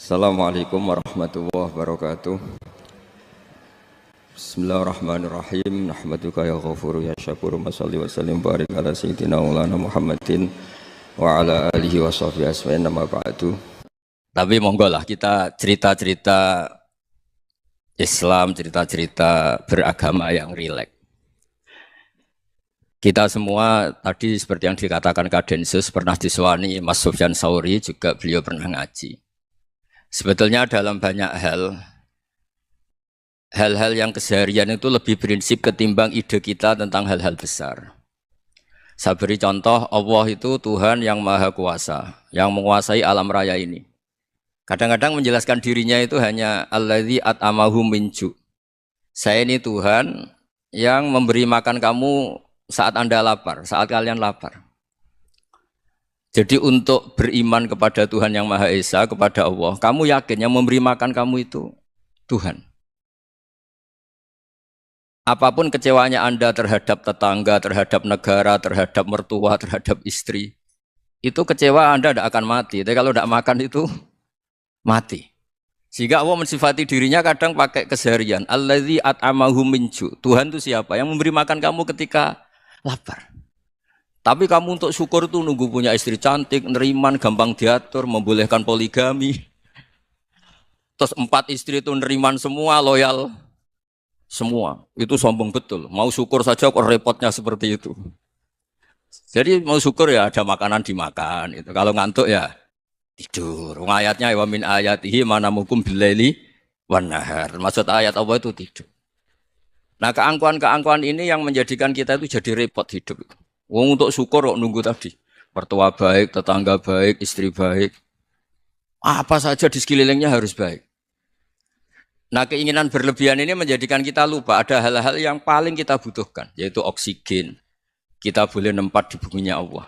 Assalamualaikum warahmatullahi wabarakatuh. Bismillahirrahmanirrahim. Nahmaduka ya ghafuru ya syakuru. Mashalli wa sallim barik ala sayyidina maulana Muhammadin wa ala alihi wa sahbihi asma'in nama ba'du. Tapi monggo lah kita cerita-cerita Islam, cerita-cerita beragama yang rileks. Kita semua tadi seperti yang dikatakan Kadensus pernah diswani Mas Sufyan Sauri, juga beliau pernah ngaji. Sebetulnya dalam banyak hal-hal yang keseharian itu lebih prinsip ketimbang ide kita tentang hal-hal besar. Saya beri contoh, Allah itu Tuhan yang Maha Kuasa, yang menguasai alam raya ini. Kadang-kadang menjelaskan dirinya itu hanya alladzi at'amahum min ju'. Saya ini Tuhan yang memberi makan kamu saat Anda lapar, saat kalian lapar. Jadi untuk beriman kepada Tuhan yang Maha Esa, kepada Allah, kamu yakin yang memberi makan kamu itu Tuhan. Apapun kecewanya Anda terhadap tetangga, terhadap negara, terhadap mertua, terhadap istri, itu kecewa Anda tidak akan mati. Tapi kalau tidak makan itu mati. Sehingga Allah mensifati dirinya kadang pakai keseharian. Alladzi at'amahum min ju'. Tuhan itu siapa? Yang memberi makan kamu ketika lapar. Tapi kamu untuk syukur itu nunggu punya istri cantik, neriman, gampang diatur, membolehkan poligami. Terus 4 istri itu neriman semua, loyal semua. Itu sombong betul. Mau syukur saja kok repotnya seperti itu. Jadi mau syukur ya ada makanan dimakan. Itu. Kalau ngantuk ya tidur. Ayatnya wa min ayatihi manamukum billaili wan nahar. Maksud ayat Allah itu tidur. Nah keangkuhan-keangkuhan ini yang menjadikan kita itu jadi repot hidup. Wong untuk syukur kok nunggu tadi. Mertua baik, tetangga baik, istri baik. Apa saja di sekelilingnya harus baik. Nah keinginan berlebihan ini menjadikan kita lupa ada hal-hal yang paling kita butuhkan. Yaitu oksigen. Kita boleh nempat di buminya Allah.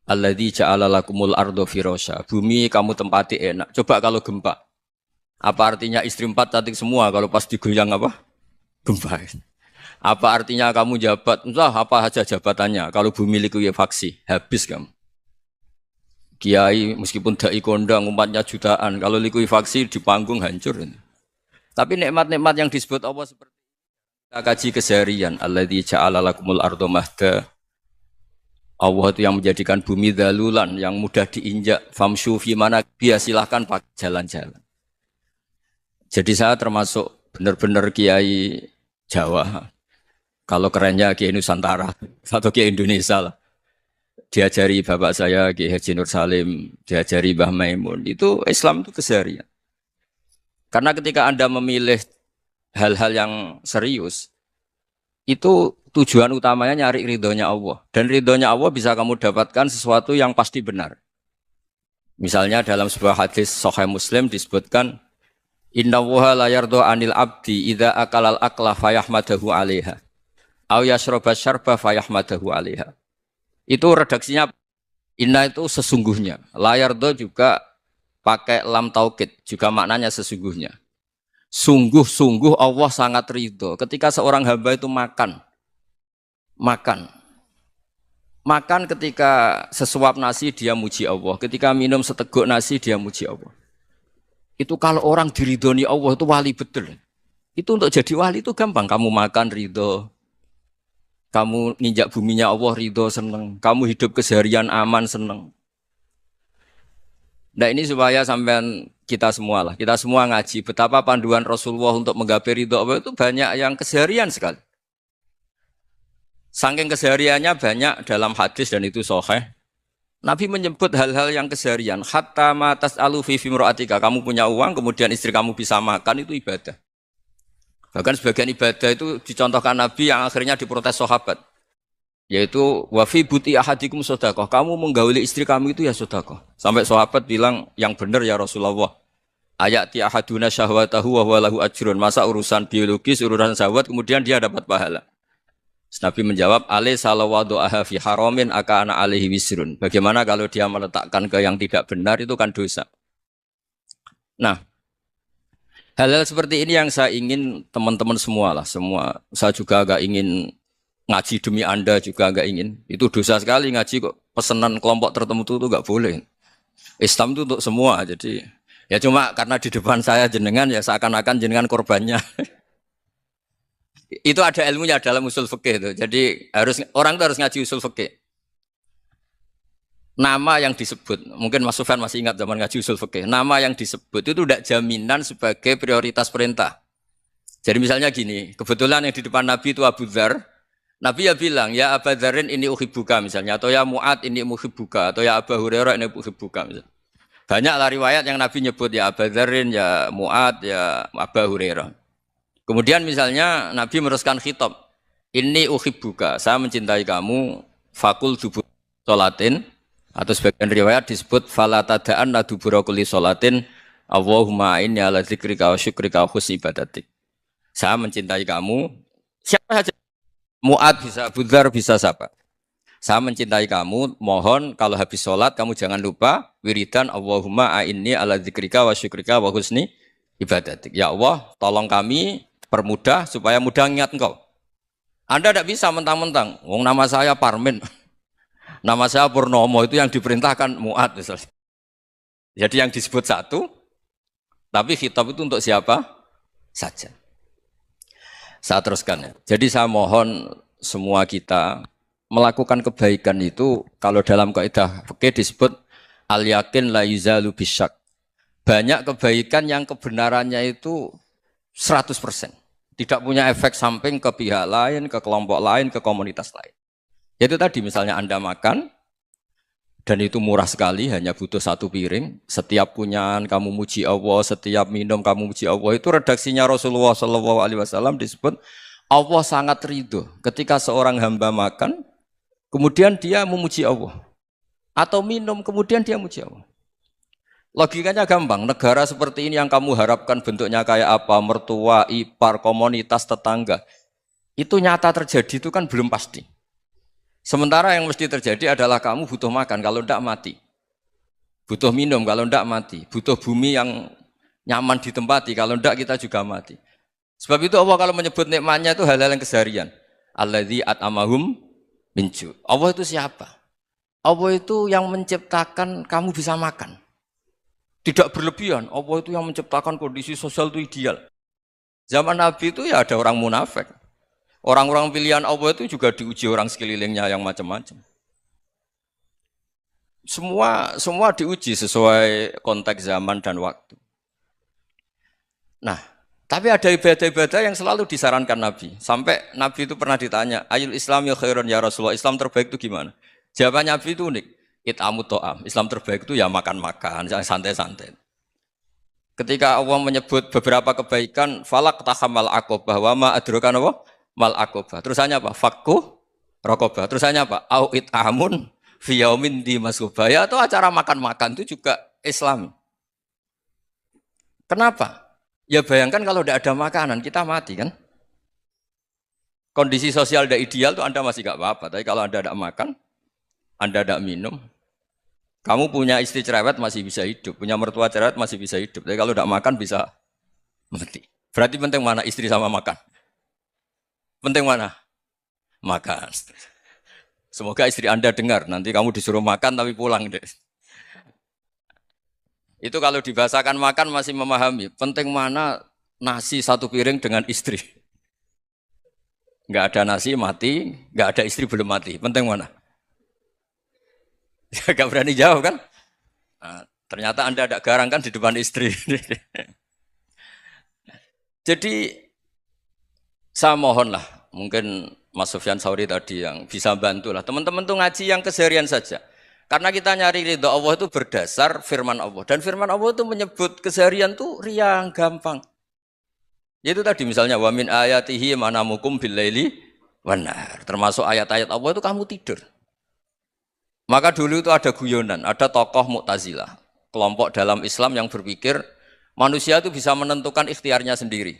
Alladzi ja'ala lakumul ardo firasya. Bumi kamu tempati enak. Coba kalau gempa. Apa artinya istri 4 cantik semua kalau pas digoyang apa? Gempa. Apa artinya kamu jabat? Entah apa saja jabatannya. Kalau bumi likuifaksi, habis kamu. Kiai meskipun dai kondang umatnya jutaan, kalau likuifaksi di panggung hancur. Tapi nikmat-nikmat yang disebut Allah seperti kita kaji keseharian. Alladzi ja'ala lakumul ardo mahda. Allah itu yang menjadikan bumi dalulan, yang mudah diinjak. Famshu fi mana biya, silahkan pakai jalan-jalan. Jadi saya termasuk benar-benar kiai Jawa. Kalau kerennya Kiai Nusantara atau Kiai Indonesia lah. Diajari bapak saya Kiai Haji Nur Salim, diajari Mbah Maimun. Itu Islam itu keseharian. Karena ketika Anda memilih hal-hal yang serius, itu tujuan utamanya nyari ridhonya Allah. Dan ridhonya Allah bisa kamu dapatkan sesuatu yang pasti benar. Misalnya dalam sebuah hadis Sahih Muslim disebutkan, Inna Allaha la yardha 'anil 'abdi idza akalal akla fayahmadahu 'alaiha. Au yashraba syarba fayahmadahu 'alaiha. Itu redaksinya inna itu sesungguhnya. Layardo juga pakai lam taukid, juga maknanya sesungguhnya. Sungguh-sungguh Allah sangat ridho ketika seorang hamba itu makan. Makan ketika sesuap nasi dia muji Allah, ketika minum seteguk nasi dia muji Allah. Itu kalau orang diridhoni Allah itu wali betul. Itu untuk jadi wali itu gampang, kamu makan ridho. Kamu nginjak buminya Allah ridho seneng. Kamu hidup keseharian aman seneng. Nah ini supaya sampean kita semua lah. Kita semua ngaji betapa panduan Rasulullah untuk menggapai ridho Allah itu banyak yang keseharian sekali. Saking kesehariannya banyak dalam hadis dan itu sahih. Nabi menyebut hal-hal yang keseharian. Hatta ma tas'alu fi imra'atika. Kamu punya uang kemudian istri kamu bisa makan itu ibadah. Bahkan sebagian ibadah itu dicontohkan Nabi yang akhirnya diprotes sahabat. Yaitu wafi buti ahadikum sodakoh. Kamu menggauli istri kamu itu ya sodakoh. Sampai sahabat bilang yang benar ya Rasulullah. Ayati ahaduna syahwatahu wa huwa lahu ajrun. Masa urusan biologis, urusan syahwat kemudian dia dapat pahala. Nabi menjawab, alaih salawadu'aha fi haramin aka'ana alaihi wisrun. Bagaimana kalau dia meletakkan ke yang tidak benar itu kan dosa. Nah, hal-hal seperti ini yang saya ingin teman-teman semua lah, semua. Saya juga agak ingin ngaji demi Anda juga agak ingin. Itu dosa sekali ngaji kok pesanan kelompok tertentu itu enggak boleh. Islam itu untuk semua. Jadi Ya cuma karena di depan saya jenengan ya seakan-akan jenengan korbannya. Itu ada ilmunya dalam usul fikih itu. Jadi orang itu harus ngaji usul fikih. Nama yang disebut, mungkin Mas Sufyan masih ingat zaman ngaji usul fikih. Nama yang disebut itu tidak jaminan sebagai prioritas perintah. Jadi misalnya gini, kebetulan yang di depan Nabi itu Abu Dzar. Nabi ya bilang, ya Abu Dzarin ini uhibbuka misalnya, atau ya Mu'ad ini uhibbuka, atau ya Abu Hurairah ini uhibbuka misalnya. Banyaklah riwayat yang Nabi nyebut ya Abu Dzarin, ya Mu'ad, ya Abu Hurairah. Kemudian misalnya Nabi meneruskan khitab, ini uhibbuka, saya mencintai kamu, fakul dubur sholatin, atau sebagian riwayat disebut fala tada'anna dubura kulli sholatin, Allahumma inni ala dzikrika wa syukrika wa husni ibadatik. Saya mencintai kamu, siapa saja. Mu'ad bisa, Abu Dzar bisa siapa. Saya mencintai kamu, mohon kalau habis sholat kamu jangan lupa wiridan Allahumma a'inni ala dzikrika wa syukrika wa husni ibadatik. Ya Allah, tolong kami permudah supaya mudah ingat engkau. Anda tidak bisa mentang-mentang, wong nama saya Parmin, nama saya Purnomo, itu yang diperintahkan Mu'ad misalnya. Jadi yang disebut satu, tapi khitab itu untuk siapa saja. Saya teruskan ya. Jadi saya mohon semua kita melakukan kebaikan itu kalau dalam kaidah fikih disebut al yakin la yuzalu bisyak. Banyak kebaikan yang kebenarannya itu 100%. Tidak punya efek samping ke pihak lain, ke kelompok lain, ke komunitas lain. Itu tadi misalnya Anda makan dan itu murah sekali, hanya butuh satu piring. Setiap kunyahan kamu muji Allah, setiap minum kamu muji Allah. Itu redaksinya Rasulullah SAW disebut Allah sangat ridho ketika seorang hamba makan, kemudian dia memuji Allah. Atau minum, kemudian dia muji Allah. Logikanya gampang, negara seperti ini yang kamu harapkan bentuknya kayak apa, mertua, ipar, komunitas, tetangga. Itu nyata terjadi itu kan belum pasti. Sementara yang mesti terjadi adalah kamu butuh makan, kalau tidak mati. Butuh minum, kalau tidak mati. Butuh bumi yang nyaman ditempati, kalau tidak kita juga mati. Sebab itu Allah kalau menyebut nikmatnya itu hal-hal yang keseharian. Alladzi at'amahum min ju'. Allah itu siapa? Allah itu yang menciptakan kamu bisa makan. Tidak berlebihan, Allah itu yang menciptakan kondisi sosial itu ideal. Zaman Nabi itu ya ada orang munafik. Orang-orang pilihan Allah itu juga diuji orang sekelilingnya yang macam-macam. Semua diuji sesuai konteks zaman dan waktu. Nah, tapi ada ibadah-ibadah yang selalu disarankan Nabi. Sampai Nabi itu pernah ditanya, Ayul Islam ya khairun ya Rasulullah, Islam terbaik itu gimana? Jawaban Nabi itu unik. It'amu to'am. Islam terbaik itu ya makan-makan, santai-santai. Ketika Allah menyebut beberapa kebaikan, falak tahamal aqobah wa ma adrokan apa? Mal aqobah. Terusannya apa? Fakku rokobah. Terusannya apa? Au it'amun fi yaumin di masubah. Ya atau acara makan-makan itu juga Islam. Kenapa? Ya bayangkan kalau tidak ada makanan, kita mati kan? Kondisi sosial tidak ideal itu Anda masih gak apa-apa. Tapi kalau Anda tidak makan, Anda tidak minum, kamu punya istri cerewet masih bisa hidup, punya mertua cerewet masih bisa hidup. Tapi kalau tidak makan bisa mati. Berarti penting mana istri sama makan? Penting mana? Makan. Semoga istri Anda dengar, nanti kamu disuruh makan tapi pulang deh. Itu kalau dibahasakan makan masih memahami. Penting mana nasi satu piring dengan istri. Enggak ada nasi mati, enggak ada istri belum mati. Penting mana? Enggak berani jawab kan? Nah, ternyata Anda ada garang kan di depan istri. Jadi saya mohonlah, mungkin Mas Sufyan Sauri tadi yang bisa bantulah. Teman-teman tuh ngaji yang keseharian saja. Karena kita nyari ridho Allah itu berdasar firman Allah. Dan firman Allah itu menyebut keseharian tuh riang, gampang. Yaitu tadi misalnya wa min ayatihi manamukum billaili wanar. Termasuk ayat-ayat Allah itu kamu tidur. Maka dulu itu ada guyonan, ada tokoh Mu'tazilah, kelompok dalam Islam yang berpikir manusia itu bisa menentukan ikhtiarnya sendiri.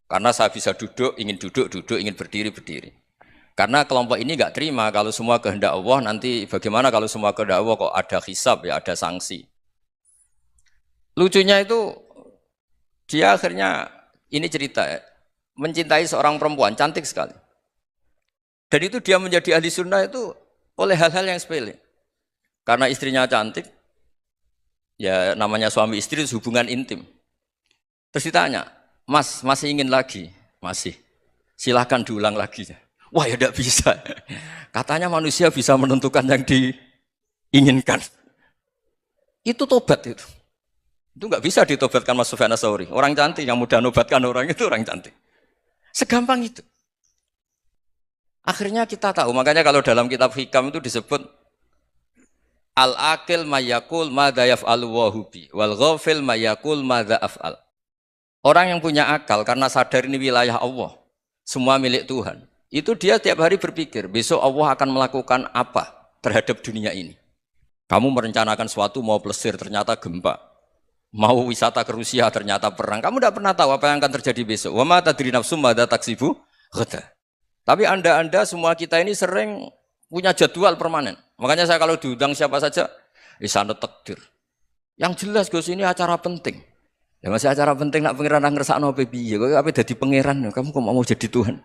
Karena saya bisa duduk, ingin berdiri, berdiri. Karena kelompok ini nggak terima kalau semua kehendak Allah, nanti bagaimana kalau semua kehendak Allah kok ada hisab, ya ada sanksi. Lucunya itu, dia akhirnya, ini cerita ya, mencintai seorang perempuan, cantik sekali. Dan itu dia menjadi ahli sunnah itu oleh hal-hal yang sepele. Karena istrinya cantik, Ya namanya suami istri itu hubungan intim. Terus ditanya, Mas, masih ingin lagi? Masih. Silahkan diulang lagi. Wah ya tidak bisa. Katanya manusia bisa menentukan yang diinginkan. Itu tobat itu. Itu nggak bisa ditobatkan Mas Sufyan Ats-Tsauri. Orang cantik yang mudah nobatkan orang itu orang cantik. Segampang itu. Akhirnya kita tahu, makanya kalau dalam kitab Hikam itu disebut al-aqil mayakul madza yaf'alu wa hubi wal ghafil mayakul madza af'al. Orang yang punya akal karena sadar ini wilayah Allah, semua milik Tuhan. Itu dia tiap hari berpikir, besok Allah akan melakukan apa terhadap dunia ini. Kamu merencanakan suatu mau plesir ternyata gempa. Mau wisata ke Rusia ternyata perang. Kamu tidak pernah tahu apa yang akan terjadi besok. Wa ma tadri nafsum madza taksibu ghada. Tapi Anda semua kita ini sering punya jadwal permanen. Makanya saya kalau diundang siapa saja, sana takdir. Yang jelas Gus ini acara penting. Ya masih acara penting nak pangeran ngersakno apa piye? Kok ape dadi pangeran? Kamu kok mau jadi Tuhan?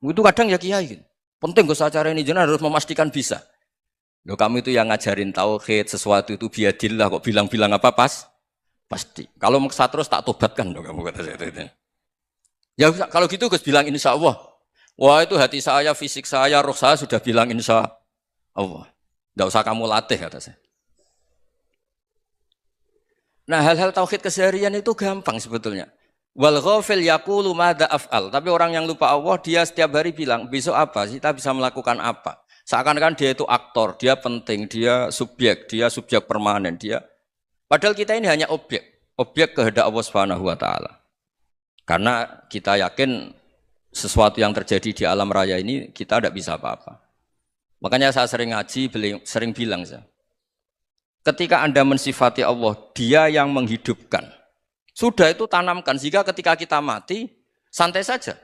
Itu kadang ya kiai gitu. Penting Gus acara ini jenengan harus memastikan bisa. Loh kamu itu yang ngajarin tauhid, sesuatu itu biadillah kok bilang-bilang apa pasti. Kalau maksa terus tak tobatkan dong kamu kata saya itu. Ya kalau gitu Gus bilang insya Allah. Wah itu hati saya, fisik saya, roh saya sudah bilang insya Allah. Tidak usah kamu latih kata saya. Nah hal-hal tauhid keseharian itu gampang sebetulnya. Wal ghafil yaqulu madza af'al. Tapi orang yang lupa Allah dia setiap hari bilang besok apa? Kita bisa melakukan apa? Seakan-akan dia itu aktor, dia penting, dia subjek permanen, dia. Padahal kita ini hanya objek kehendak Allah Subhanahu wa taala. Karena kita yakin sesuatu yang terjadi di alam raya ini kita tidak bisa apa-apa. Makanya saya sering ngaji, sering bilang saya. Ketika Anda mensifati Allah, Dia yang menghidupkan. Sudah itu tanamkan sehingga ketika kita mati santai saja.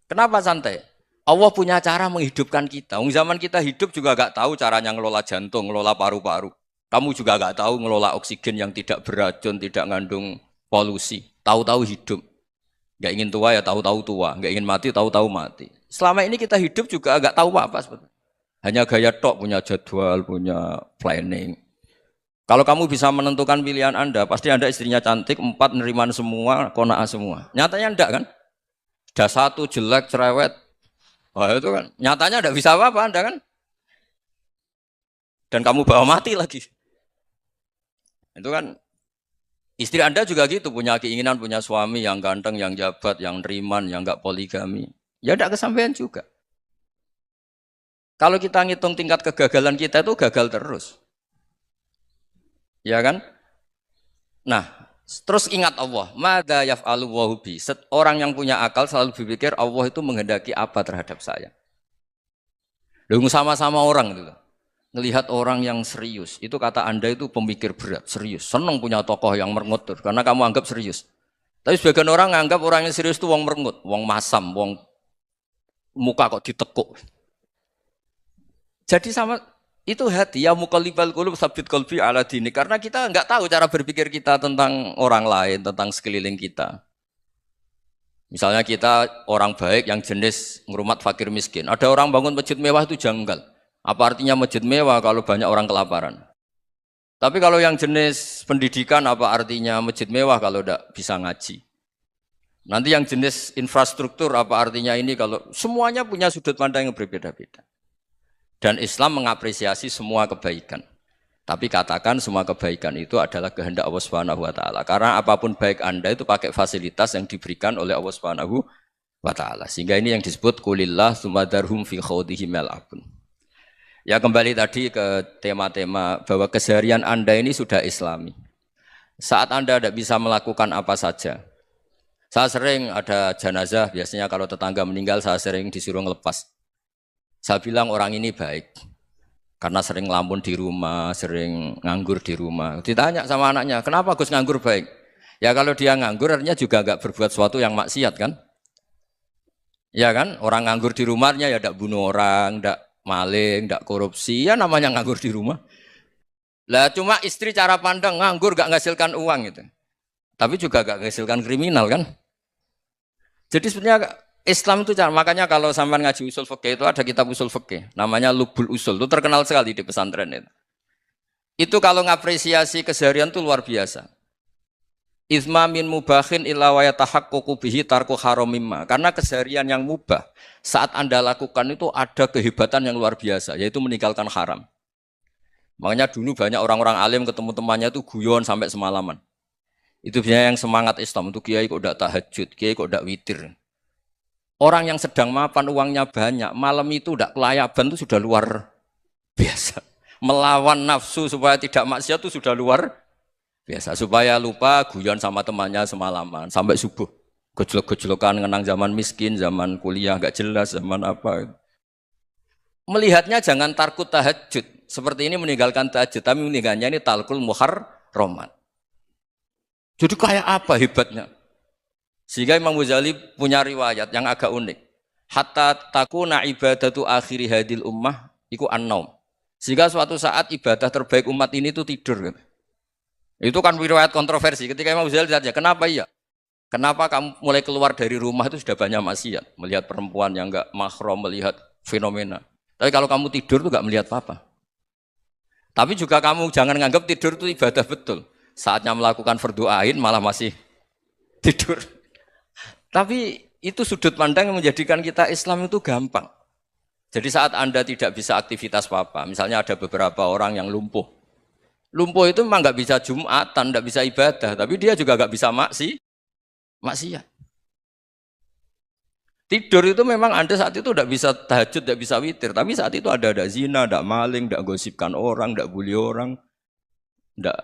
Kenapa santai? Allah punya cara menghidupkan kita. Zaman kita hidup juga gak tahu caranya ngelola jantung, ngelola paru-paru. Kamu juga gak tahu ngelola oksigen yang tidak beracun, tidak mengandung polusi. Tahu-tahu hidup. Gak ingin tua ya tahu-tahu tua. Gak ingin mati tahu-tahu mati. Selama ini kita hidup juga gak tahu apa sebetulnya. Hanya gaya tok, punya jadwal, punya planning. Kalau kamu bisa menentukan pilihan Anda, pasti Anda istrinya cantik, 4 neriman semua, kona'ah semua. Nyatanya enggak kan? Ada 1 jelek, cerewet. Wah itu kan, nyatanya enggak bisa apa-apa Anda kan? Dan kamu bawa mati lagi. Itu kan, istri Anda juga gitu, punya keinginan, punya suami yang ganteng, yang jabat, yang neriman, yang enggak poligami. Ya enggak kesampaian juga. Kalau kita ngitung tingkat kegagalan kita itu gagal terus. Ya kan? Nah, terus ingat Allah. Madza yaf'alu wa bi. Orang yang punya akal selalu berpikir Allah itu menghendaki apa terhadap saya. Lalu sama-sama orang itu. Ngelihat orang yang serius. Itu kata Anda itu pemikir berat, serius. Senang punya tokoh yang merengut karena kamu anggap serius. Tapi sebagian orang anggap orang yang serius itu wong merengut, wong masam, wong muka kok ditekuk. Jadi sama itu hati ya muqallibal qulub tsabbit qalbi ala dini karena kita enggak tahu cara berpikir kita tentang orang lain, tentang sekeliling kita. Misalnya kita orang baik yang jenis ngrumat fakir miskin. Ada orang bangun masjid mewah itu janggal. Apa artinya masjid mewah kalau banyak orang kelaparan? Tapi kalau yang jenis pendidikan apa artinya masjid mewah kalau enggak bisa ngaji? Nanti yang jenis infrastruktur apa artinya ini kalau semuanya punya sudut pandang yang berbeda-beda. Dan Islam mengapresiasi semua kebaikan. Tapi katakan semua kebaikan itu adalah kehendak Allah Subhanahu wa taala. Karena apapun baik Anda itu pakai fasilitas yang diberikan oleh Allah Subhanahu wa taala. Sehingga ini yang disebut qulillah tsumadarhum fi khawdihim yal'abun. Ya kembali tadi ke tema-tema bahwa keseharian Anda ini sudah Islami. Saat Anda tidak bisa melakukan apa saja. Saya sering ada jenazah, biasanya kalau tetangga meninggal saya sering disuruh ngelepas. Saya bilang orang ini baik karena sering ngelamun di rumah, sering nganggur di rumah. Ditanya sama anaknya, kenapa Gus nganggur baik? Ya kalau dia nganggur artinya juga enggak berbuat sesuatu yang maksiat kan? Ya kan? Orang nganggur di rumahnya ya enggak bunuh orang, enggak maling, enggak korupsi, ya namanya nganggur di rumah. Lah cuma istri cara pandang nganggur enggak menghasilkan uang gitu. Tapi juga enggak menghasilkan kriminal kan? Jadi sebenarnya Islam itu makanya kalau sampai ngaji usul fikih itu ada kitab usul fikih namanya Lubul Usul itu terkenal sekali di pesantren itu. Itu kalau ngapresiasi keseharian itu luar biasa. Izma min mubahin illa wa yatahaqqaqu bihi tarku haramimma. Karena keseharian yang mubah saat Anda lakukan itu ada kehebatan yang luar biasa, yaitu meninggalkan haram. Makanya dulu banyak orang-orang alim ketemu temannya itu guyon sampai semalaman. Itu biasanya yang semangat Islam, itu kiai kok tidak tahajud, kiai kok tidak witir. Orang yang sedang mapan uangnya banyak, malam itu tidak kelayaban itu sudah luar biasa. Melawan nafsu supaya tidak maksiat itu sudah luar biasa, supaya lupa guyon sama temannya semalaman sampai subuh. Gejolok-gejolokan ngenang zaman miskin, zaman kuliah nggak jelas, zaman apa. Melihatnya jangan tarkut tahajud. Seperti ini meninggalkan tahajud, tapi meninggalnya ini talkul muharramat. Jadi kayak apa hebatnya? Sehingga Imam Ghazali punya riwayat yang agak unik. Hatta takuna ibadatu akhiri hadil ummah iku an-naum. Sehingga suatu saat ibadah terbaik umat ini itu tidur. Itu kan riwayat kontroversi. Ketika Imam Ghazali ditanya, kenapa iya? Kenapa kamu mulai keluar dari rumah itu sudah banyak maksiat? Melihat perempuan yang enggak mahram, melihat fenomena. Tapi kalau kamu tidur itu enggak melihat apa-apa. Tapi juga kamu jangan nganggap tidur itu ibadah betul. Saatnya melakukan fardu ain malah masih tidur. Tapi itu sudut pandang yang menjadikan kita Islam itu gampang. Jadi saat Anda tidak bisa aktivitas apa-apa, misalnya ada beberapa orang yang lumpuh. Lumpuh itu memang nggak bisa Jumatan, nggak bisa ibadah, tapi dia juga nggak bisa maksiat. Tidur itu memang Anda saat itu tidak bisa tahajud, tidak bisa witir, tapi saat itu ada zina, ada maling, tidak gosipkan orang, tidak bully orang, tidak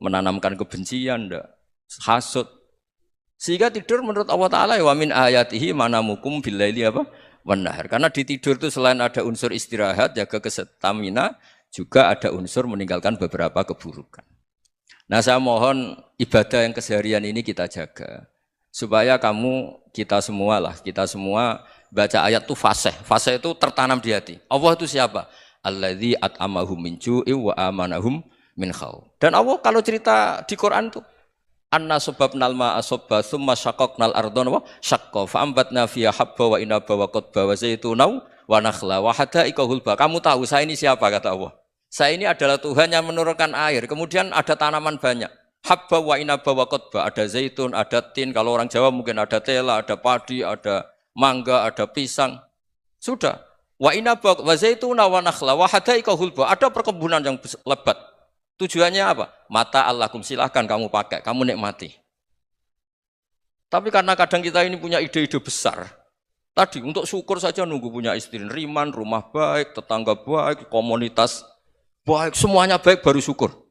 menanamkan kebencian, tidak hasud. Sehingga tidur menurut Allah Ta'ala wa min ayatihi manamukum billaili apa? Wan-nahar. Karena di tidur itu selain ada unsur istirahat, jaga kestamina, juga ada unsur meninggalkan beberapa keburukan. Nah saya mohon ibadah yang keseharian ini kita jaga. Supaya kita semua baca ayat itu fasih. Fasih itu tertanam di hati. Allah itu siapa? Alladzi at'amahum min ju'i wa amanahum min khauf. Dan Allah kalau cerita di Quran itu anna sababnal ma'a sabba tsumma syaqqaqnal ardha wa syaqqa fa ambatna fiha habba wa inaba wa qadba wa zaituna wa nakhla wa hada'iqa hulba. Kamu tahu saya ini siapa kata Allah? Saya ini adalah Tuhan yang menurunkan air, kemudian ada tanaman banyak. Habba wa inaba wa qadba, ada zaitun, ada tin, kalau orang Jawa mungkin ada tela, ada padi, ada mangga, ada pisang. Sudah. Wa inaba wa zaituna wa nakhla wa hada'iqa hulba, ada perkebunan yang lebat. Tujuannya apa? Mata Allahkum, silahkan kamu pakai, kamu nikmati. Tapi karena kadang kita ini punya ide-ide besar. Tadi untuk syukur saja nunggu punya istri riman, rumah baik, tetangga baik, komunitas baik, semuanya baik baru syukur.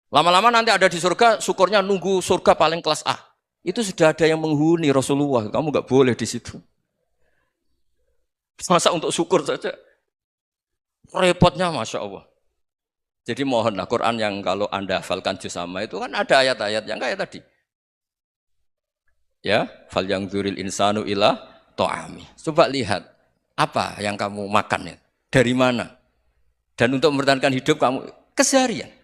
Lama-lama nanti ada di surga, syukurnya nunggu surga paling kelas A. Itu sudah ada yang menghuni Rasulullah, kamu nggak boleh di situ. Masa untuk syukur saja? Repotnya Masya Allah. Jadi mohonlah Quran yang kalau Anda hafalkan juz sama itu kan ada ayat-ayat yang kayak tadi. Ya, fal yang dzuril insanu ila ta'ami. Coba lihat apa yang kamu makan ya, dari mana? Dan untuk mempertahankan hidup kamu keseharian.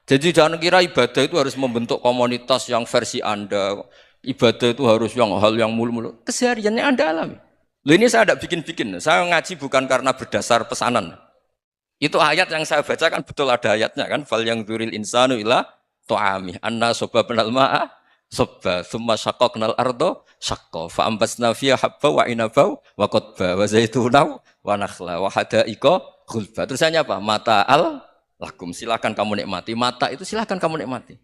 Jadi jangan kira ibadah itu harus membentuk komunitas yang versi Anda. Ibadah itu harus yang hal yang mulu-mulu. Kesehariannya Anda alami. Loh ini saya tidak bikin-bikin. Saya ngaji bukan karena berdasar pesanan. Itu ayat yang saya baca kan betul ada ayatnya kan. Fal yang dzuril insanu ila ta'ami. Anna sababnal ma'a sabba. Thumma syaqqaqnal arda syaqqa. Fa ambasna fiha habba wa inaba wa qadba wa zaituna wa nakhla wa hada'iqa khulba. Terusannya apa? Mata'al lakum, silakan kamu nikmati. Mata itu silakan kamu nikmati.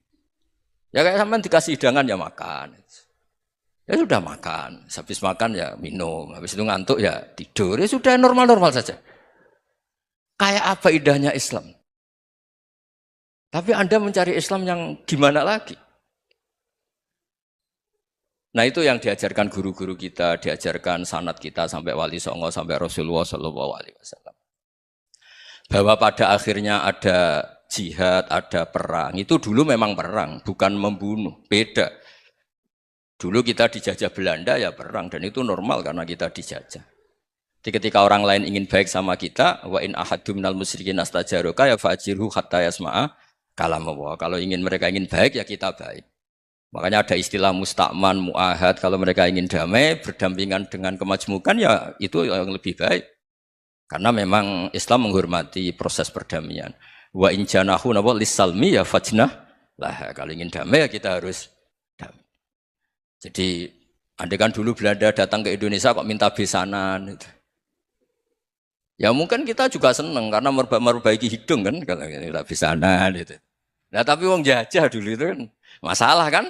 Ya kayak sampean dikasih hidangan ya makan. Ya sudah makan. Habis makan ya minum. Habis itu ngantuk ya tidur. Ya sudah normal-normal saja. Kayak apa indahnya Islam. Tapi Anda mencari Islam yang gimana lagi? Nah itu yang diajarkan guru-guru kita, diajarkan sanad kita sampai Wali Songo, sampai Rasulullah SAW. Bahwa pada akhirnya ada jihad, ada perang. Itu dulu memang perang, bukan membunuh. Beda. Dulu kita dijajah Belanda ya perang, dan itu normal karena kita dijajah. Jadi ketika orang lain ingin baik sama kita, wa in ahadum minal musyrikin astajaroka ya fa'jirhu hatta yasma'a kalam Allah. Kalau mereka ingin baik ya kita baik. Makanya ada istilah mustakman, mu'ahad. Kalau mereka ingin damai, berdampingan dengan kemajmukan ya itu yang lebih baik. Karena memang Islam menghormati proses perdamaian. Wa in janahu napa lisalmi ya fajnah lah. Kalau ingin damai ya kita harus damai. Jadi andai kan dulu Belanda datang ke Indonesia kok minta besanan gitu. Ya mungkin kita juga seneng karena memperbaiki hidung kan kalau minta besanan gitu. Nah tapi wong jajah dulu itu kan masalah kan?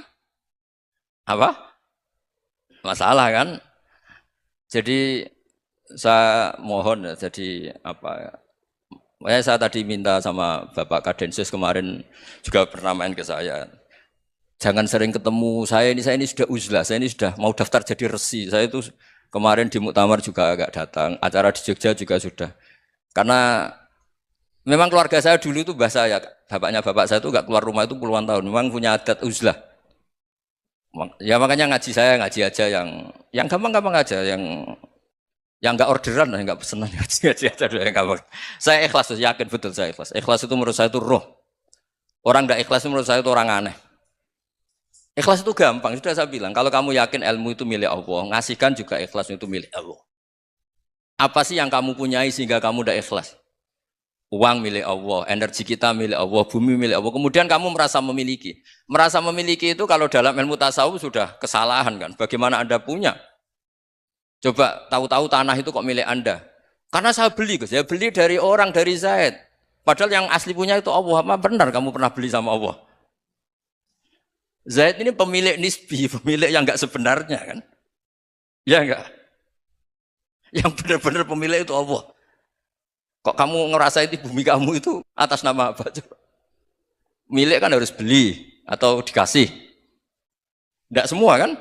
Apa? Masalah kan? Jadi saya mohon ya, jadi apa? Saya tadi minta sama Bapak Kadensus kemarin juga pernah main ke saya. Jangan sering ketemu saya ini sudah uzlah, saya ini sudah mau daftar jadi resi. Saya itu kemarin di muktamar juga agak datang, acara di Jogja juga sudah. Karena memang keluarga saya dulu itu bahasa ya, bapaknya bapak saya itu gak keluar rumah itu puluhan tahun. Memang punya adat uzlah. Ya makanya ngaji saya ngaji aja yang gampang-gampang aja, yang nggak orderan, nggak pesenan ngaji aja dulu yang gampang. Saya ikhlas, yakin betul saya ikhlas. Ikhlas itu menurut saya itu roh. Orang nggak ikhlas itu menurut saya itu orang aneh. Ikhlas itu gampang, sudah saya bilang. Kalau kamu yakin ilmu itu milik Allah, ngasihkan juga ikhlas itu milik Allah. Apa sih yang kamu punyai sehingga kamu udah ikhlas? Uang milik Allah, energi kita milik Allah, bumi milik Allah. Kemudian kamu merasa memiliki. Merasa memiliki itu kalau dalam ilmu tasawuf sudah kesalahan kan. Bagaimana Anda punya? Coba tahu-tahu tanah itu kok milik Anda. Karena saya beli, saya beli dari orang, dari Zaid. Padahal yang asli punya itu Allah. Apa benar kamu pernah beli sama Allah? Zaid ini pemilik nisbi, pemilik yang enggak sebenarnya kan. Ya enggak? Yang benar-benar pemilik itu Allah. Kok kamu ngerasa itu bumi kamu itu atas nama apa? Coba. Milik kan harus beli atau dikasih. Tidak semua kan?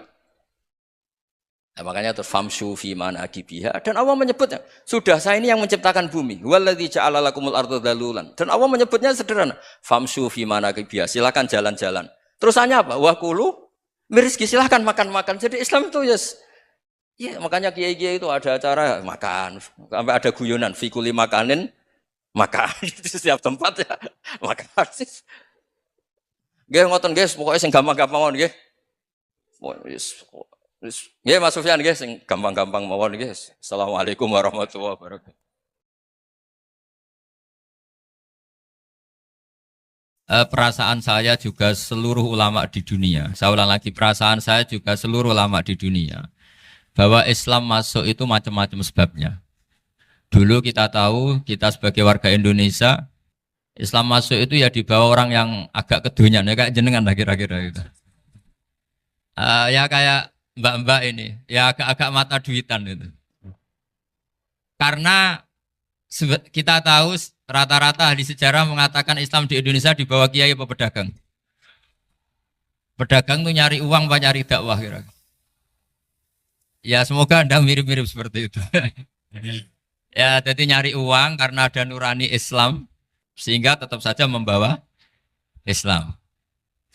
Nah, makanya terus famshu fi manakibiha dan Allah menyebutnya, sudah saya ini yang menciptakan bumi. Waladzi ja'ala lakumul arda dalulan. Dan Allah menyebutnya sederhana, famshu fi manakibiha, silakan jalan-jalan. Terusannya apa? Wa kulu mirizki, silakan makan-makan. Jadi Islam itu yes. Ya, makanya kiai-kiai itu ada acara makan, sampai ada guyonan fikuli makanin makan di setiap tempat ya makan. Nggih ngoten guys, pokoknya sing gampang-gampang mawon nggih. Nggih Mas Sufyan nggih sing gampang-gampang mawon nggih. Assalamualaikum warahmatullahi wabarakatuh. Perasaan saya juga seluruh ulama di dunia. Saya ulang lagi, perasaan saya juga seluruh ulama di dunia. Bahwa Islam masuk itu macam-macam sebabnya. Dulu kita tahu, kita sebagai warga Indonesia, Islam masuk itu ya dibawa orang yang agak kedonyan, ya kayak jenengan lah kira-kira gitu. Ya kayak mbak-mbak ini, ya agak-agak mata duitan itu. Karena kita tahu rata-rata ahli sejarah mengatakan Islam di Indonesia dibawa kiai apa pedagang. Pedagang tuh nyari uang, apa nyari dakwah kira-kira. Ya semoga Anda mirip-mirip seperti itu. Ya jadi nyari uang karena ada nurani Islam sehingga tetap saja membawa Islam.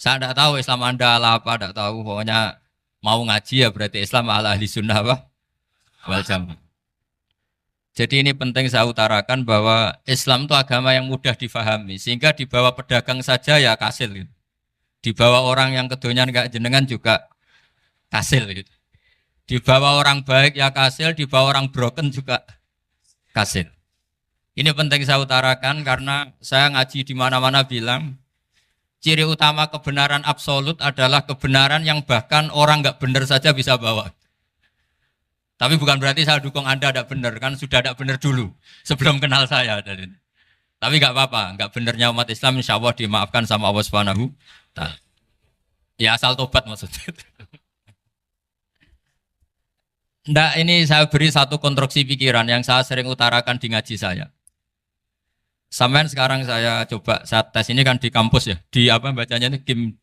Saya tidak tahu Islam Anda ala apa, tidak tahu. Pokoknya mau ngaji ya berarti Islam ala ahli sunnah apa? Wal jamaah. Jadi ini penting saya utarakan bahwa Islam itu agama yang mudah difahami sehingga dibawa pedagang saja ya kasil gitu. Dibawa orang yang kedonyan gak jenengan juga kasil gitu. Dibawa orang baik ya kasil, dibawa orang broken juga kasil. Ini penting saya utarakan karena saya ngaji di mana-mana bilang ciri utama kebenaran absolut adalah kebenaran yang bahkan orang nggak benar saja bisa bawa. Tapi bukan berarti saya dukung Anda tidak benar, kan sudah tidak benar dulu sebelum kenal saya. Tapi nggak apa-apa, nggak benarnya umat Islam insya Allah dimaafkan sama Allah Subhanahu. Ya asal tobat maksudnya. Nggak, ini saya beri satu konstruksi pikiran yang saya sering utarakan di ngaji saya. Sampai sekarang saya coba saat tes ini kan di kampus ya, di apa bacanya ini Kim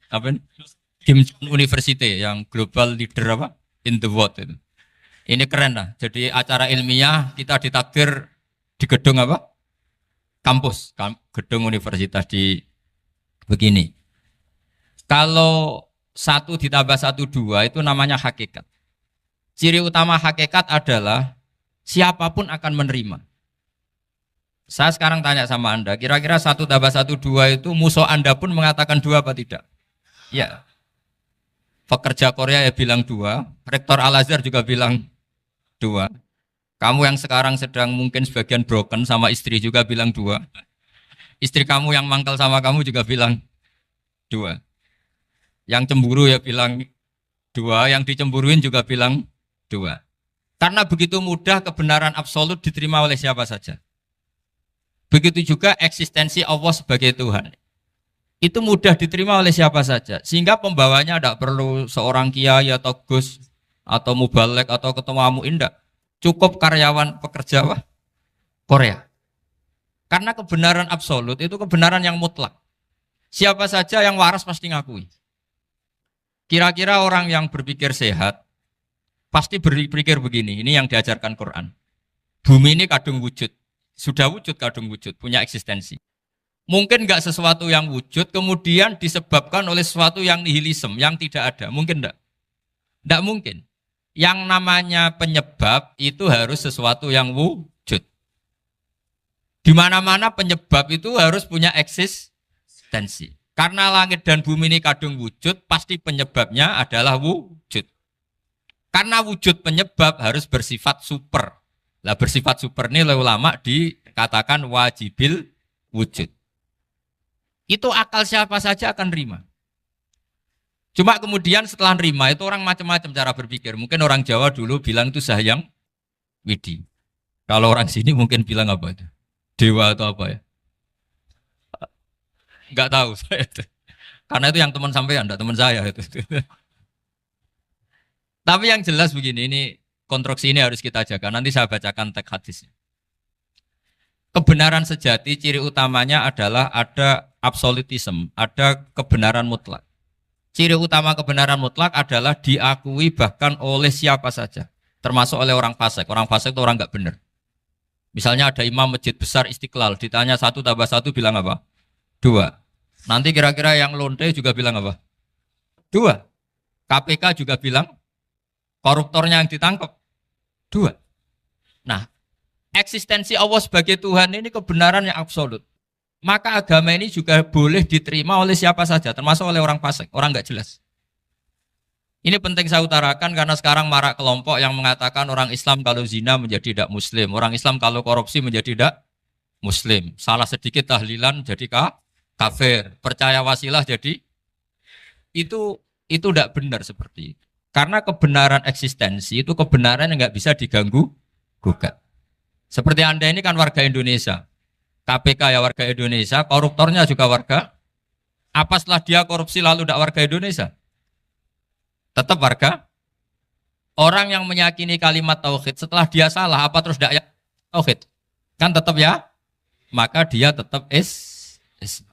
University yang global leader apa in the world itu. Ini keren lah. Jadi acara ilmiah kita ditakdir di gedung apa? Kampus, gedung universitas di begini. Kalau 1 ditambah 1 2 itu namanya hakikat. Ciri utama hakikat adalah siapapun akan menerima. Saya sekarang tanya sama Anda, kira-kira 1 tambah 1 2 itu musuh Anda pun mengatakan 2 apa tidak? Ya. Pekerja Korea ya bilang 2, Rektor Al-Azhar juga bilang 2. Kamu yang sekarang sedang mungkin sebagian broken sama istri juga bilang 2. Istri kamu yang mangkal sama kamu juga bilang dua. Yang cemburu ya bilang dua, yang dicemburuin juga bilang dua. Karena begitu mudah kebenaran absolut diterima oleh siapa saja. Begitu juga eksistensi Allah sebagai Tuhan. Itu mudah diterima oleh siapa saja. Sehingga pembawanya tidak perlu seorang kiai atau gus atau mubalek atau ketua muin, tidak. Cukup karyawan pekerja Korea. Karena kebenaran absolut itu kebenaran yang mutlak. Siapa saja yang waras pasti ngakui. Kira-kira orang yang berpikir sehat pasti berpikir begini, ini yang diajarkan Quran. Bumi ini kadung wujud. Sudah wujud kadung wujud, punya eksistensi. Mungkin enggak sesuatu yang wujud kemudian disebabkan oleh sesuatu yang nihilisme, yang tidak ada. Mungkin enggak? Enggak mungkin. Yang namanya penyebab itu harus sesuatu yang wujud. Di mana-mana penyebab itu harus punya eksistensi. Karena langit dan bumi ini kadung wujud, pasti penyebabnya adalah wujud. Karena wujud penyebab harus bersifat super. Lah bersifat super ini oleh ulama dikatakan wajibil wujud. Itu akal siapa saja akan nerima. Cuma kemudian setelah nerima itu orang macam-macam cara berpikir. Mungkin orang Jawa dulu bilang itu Sahyang Widi. Kalau orang sini mungkin bilang apa itu? Dewa atau apa ya? Enggak tahu saya itu. Karena itu yang teman sampean, enggak teman saya itu. Tapi yang jelas begini, ini konstruksi ini harus kita jaga. Nanti saya bacakan teks hadisnya. Kebenaran sejati ciri utamanya adalah ada absolutisme, ada kebenaran mutlak. Ciri utama kebenaran mutlak adalah diakui bahkan oleh siapa saja, termasuk oleh orang fasik. Orang fasik itu orang nggak benar. Misalnya ada imam masjid besar Istiqlal, ditanya 1 tambah 1 bilang apa? 2. Nanti kira-kira yang lonte juga bilang apa? 2. KPK juga bilang koruptornya yang ditangkap 2. Nah, eksistensi Allah sebagai Tuhan ini kebenaran yang absolut. Maka agama ini juga boleh diterima oleh siapa saja, termasuk oleh orang fasik, orang nggak jelas. Ini penting saya utarakan karena sekarang marak kelompok yang mengatakan orang Islam kalau zina menjadi tidak muslim, orang Islam kalau korupsi menjadi tidak muslim. Salah sedikit tahlilan jadi kafir, percaya wasilah jadi itu tidak benar seperti itu. Karena kebenaran eksistensi itu kebenaran yang nggak bisa diganggu gugat. Seperti Anda ini kan warga Indonesia. KPK ya warga Indonesia, koruptornya juga warga. Apa setelah dia korupsi lalu tidak warga Indonesia? Tetap warga. Orang yang meyakini kalimat tauhid setelah dia salah, apa terus tidak tauhid? Kan tetap ya? Maka dia tetap Islam.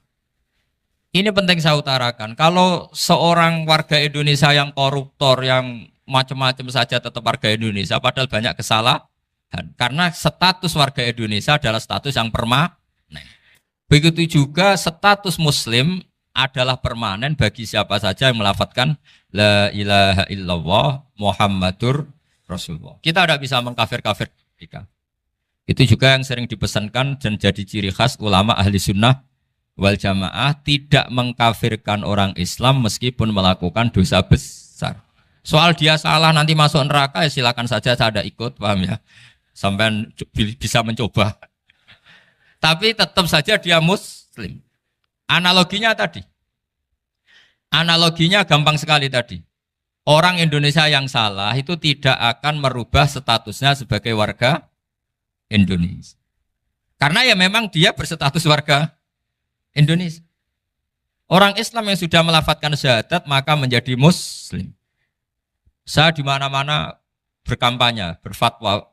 Ini penting saya utarakan. Kalau seorang warga Indonesia yang koruptor, yang macam-macam saja tetap warga Indonesia, padahal banyak kesalahan. Karena status warga Indonesia adalah status yang permanen. Begitu juga status Muslim adalah permanen bagi siapa saja yang melafadzkan La ilaha illallah Muhammadur Rasulullah. Kita tidak bisa mengkafir-kafir mereka. Itu juga yang sering dipesankan dan jadi ciri khas ulama ahli sunnah wal jamaah, tidak mengkafirkan orang Islam meskipun melakukan dosa besar. Soal dia salah nanti masuk neraka ya silakan saja, saya ada ikut, paham ya? Sampai bisa mencoba. Tapi tetap saja dia muslim. Analoginya tadi. Analoginya gampang sekali tadi. Orang Indonesia yang salah itu tidak akan merubah statusnya sebagai warga Indonesia. Karena ya memang dia berstatus warga Indonesia. Orang Islam yang sudah melafadzkan syahadat maka menjadi muslim. Saya di mana-mana berkampanye, berfatwa.